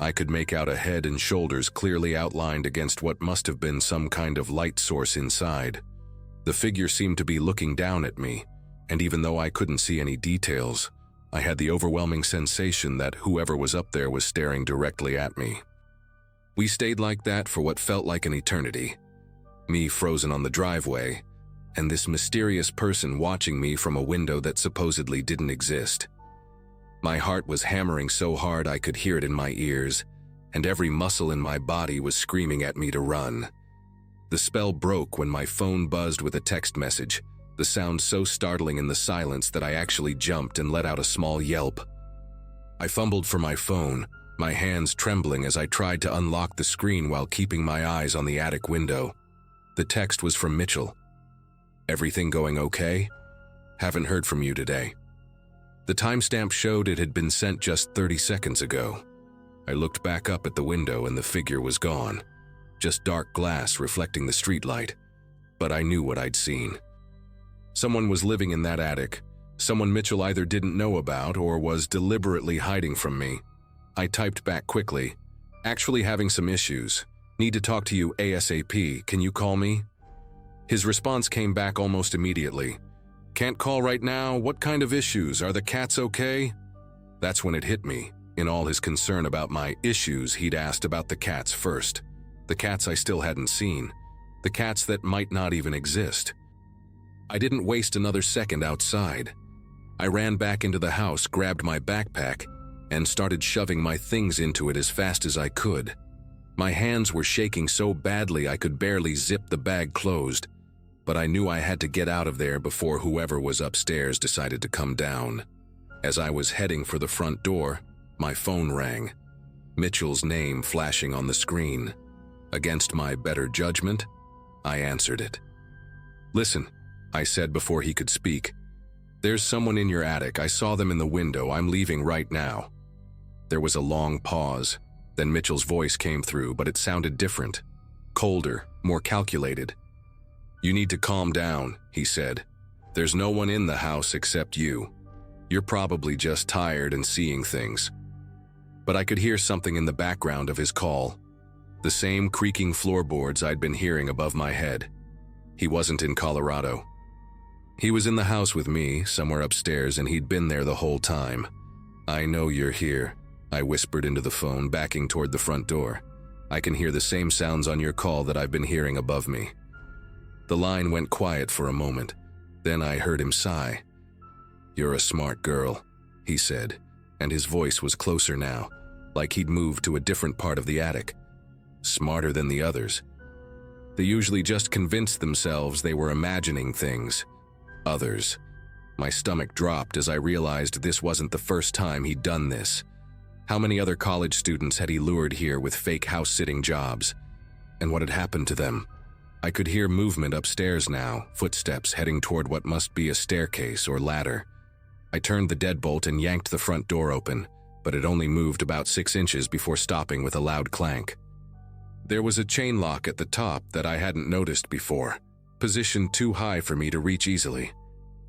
I could make out a head and shoulders clearly outlined against what must have been some kind of light source inside. The figure seemed to be looking down at me, and even though I couldn't see any details, I had the overwhelming sensation that whoever was up there was staring directly at me. We stayed like that for what felt like an eternity. Me frozen on the driveway, and this mysterious person watching me from a window that supposedly didn't exist. My heart was hammering so hard I could hear it in my ears, and every muscle in my body was screaming at me to run. The spell broke when my phone buzzed with a text message, the sound so startling in the silence that I actually jumped and let out a small yelp. I fumbled for my phone, my hands trembling as I tried to unlock the screen while keeping my eyes on the attic window. The text was from Mitchell. "Everything going okay? Haven't heard from you today." The timestamp showed it had been sent just 30 seconds ago. I looked back up at the window and the figure was gone. just dark glass reflecting the streetlight. But I knew what I'd seen. Someone was living in that attic, someone Mitchell either didn't know about or was deliberately hiding from me. I typed back quickly, "Actually having some issues. Need to talk to you ASAP, can you call me?" His response came back almost immediately. "Can't call right now, what kind of issues? Are the cats okay?" That's when it hit me. In all his concern about my issues, he'd asked about the cats first. The cats I still hadn't seen. The cats that might not even exist. I didn't waste another second outside. I ran back into the house, grabbed my backpack, and started shoving my things into it as fast as I could. My hands were shaking so badly I could barely zip the bag closed, but I knew I had to get out of there before whoever was upstairs decided to come down. As I was heading for the front door, my phone rang. Mitchell's name flashing on the screen. Against my better judgment, I answered it. "Listen," I said before he could speak. "There's someone in your attic. I saw them in the window. I'm leaving right now." There was a long pause. Then Mitchell's voice came through, but it sounded different. Colder, more calculated. "You need to calm down," he said. "There's no one in the house except you. You're probably just tired and seeing things." But I could hear something in the background of his call. The same creaking floorboards I'd been hearing above my head. He wasn't in Colorado. He was in the house with me, somewhere upstairs, and he'd been there the whole time. "I know you're here," I whispered into the phone, backing toward the front door. "I can hear the same sounds on your call that I've been hearing above me." The line went quiet for a moment. Then I heard him sigh. "You're a smart girl," he said, and his voice was closer now, like he'd moved to a different part of the attic. Smarter than the others. They usually just convinced themselves they were imagining things. Others. My stomach dropped as I realized this wasn't the first time he'd done this. How many other college students had he lured here with fake house-sitting jobs? And what had happened to them? I could hear movement upstairs now, footsteps heading toward what must be a staircase or ladder. I turned the deadbolt and yanked the front door open, but it only moved about 6 inches before stopping with a loud clank. There was a chain lock at the top that I hadn't noticed before, positioned too high for me to reach easily.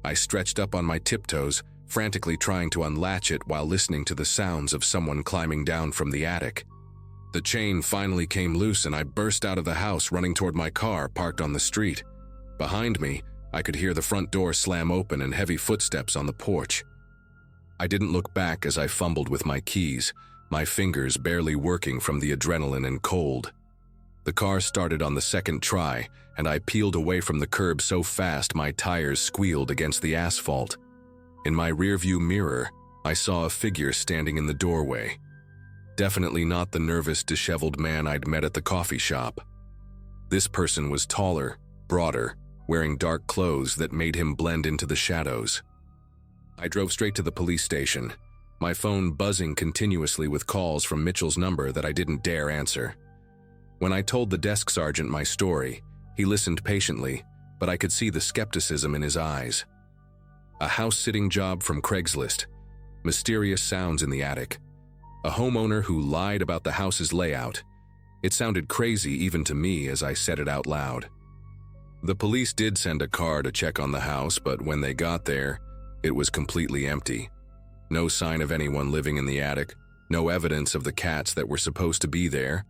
I stretched up on my tiptoes, frantically trying to unlatch it while listening to the sounds of someone climbing down from the attic. The chain finally came loose and I burst out of the house, running toward my car parked on the street. Behind me, I could hear the front door slam open and heavy footsteps on the porch. I didn't look back as I fumbled with my keys, my fingers barely working from the adrenaline and cold. The car started on the second try, and I peeled away from the curb so fast my tires squealed against the asphalt. In my rearview mirror, I saw a figure standing in the doorway. Definitely not the nervous, disheveled man I'd met at the coffee shop. This person was taller, broader, wearing dark clothes that made him blend into the shadows. I drove straight to the police station, my phone buzzing continuously with calls from Mitchell's number that I didn't dare answer. When I told the desk sergeant my story, he listened patiently, but I could see the skepticism in his eyes. A house-sitting job from Craigslist, mysterious sounds in the attic, a homeowner who lied about the house's layout. It sounded crazy even to me as I said it out loud. The police did send a car to check on the house, but when they got there, it was completely empty. No sign of anyone living in the attic, no evidence of the cats that were supposed to be there,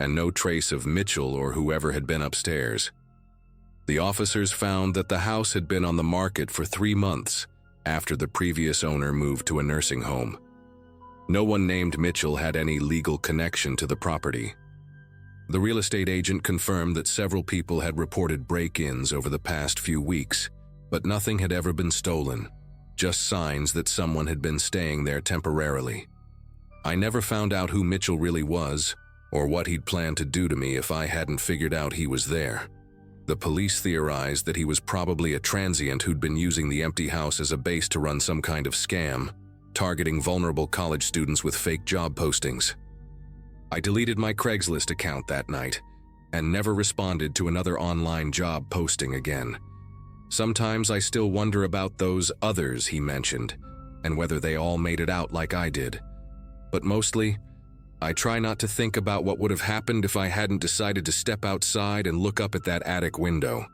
and no trace of Mitchell or whoever had been upstairs. The officers found that the house had been on the market for 3 months after the previous owner moved to a nursing home. No one named Mitchell had any legal connection to the property. The real estate agent confirmed that several people had reported break-ins over the past few weeks, but nothing had ever been stolen, just signs that someone had been staying there temporarily. I never found out who Mitchell really was, or what he'd planned to do to me if I hadn't figured out he was there. The police theorized that he was probably a transient who'd been using the empty house as a base to run some kind of scam, targeting vulnerable college students with fake job postings. I deleted my Craigslist account that night and never responded to another online job posting again. Sometimes I still wonder about those others he mentioned and whether they all made it out like I did. But mostly, I try not to think about what would have happened if I hadn't decided to step outside and look up at that attic window.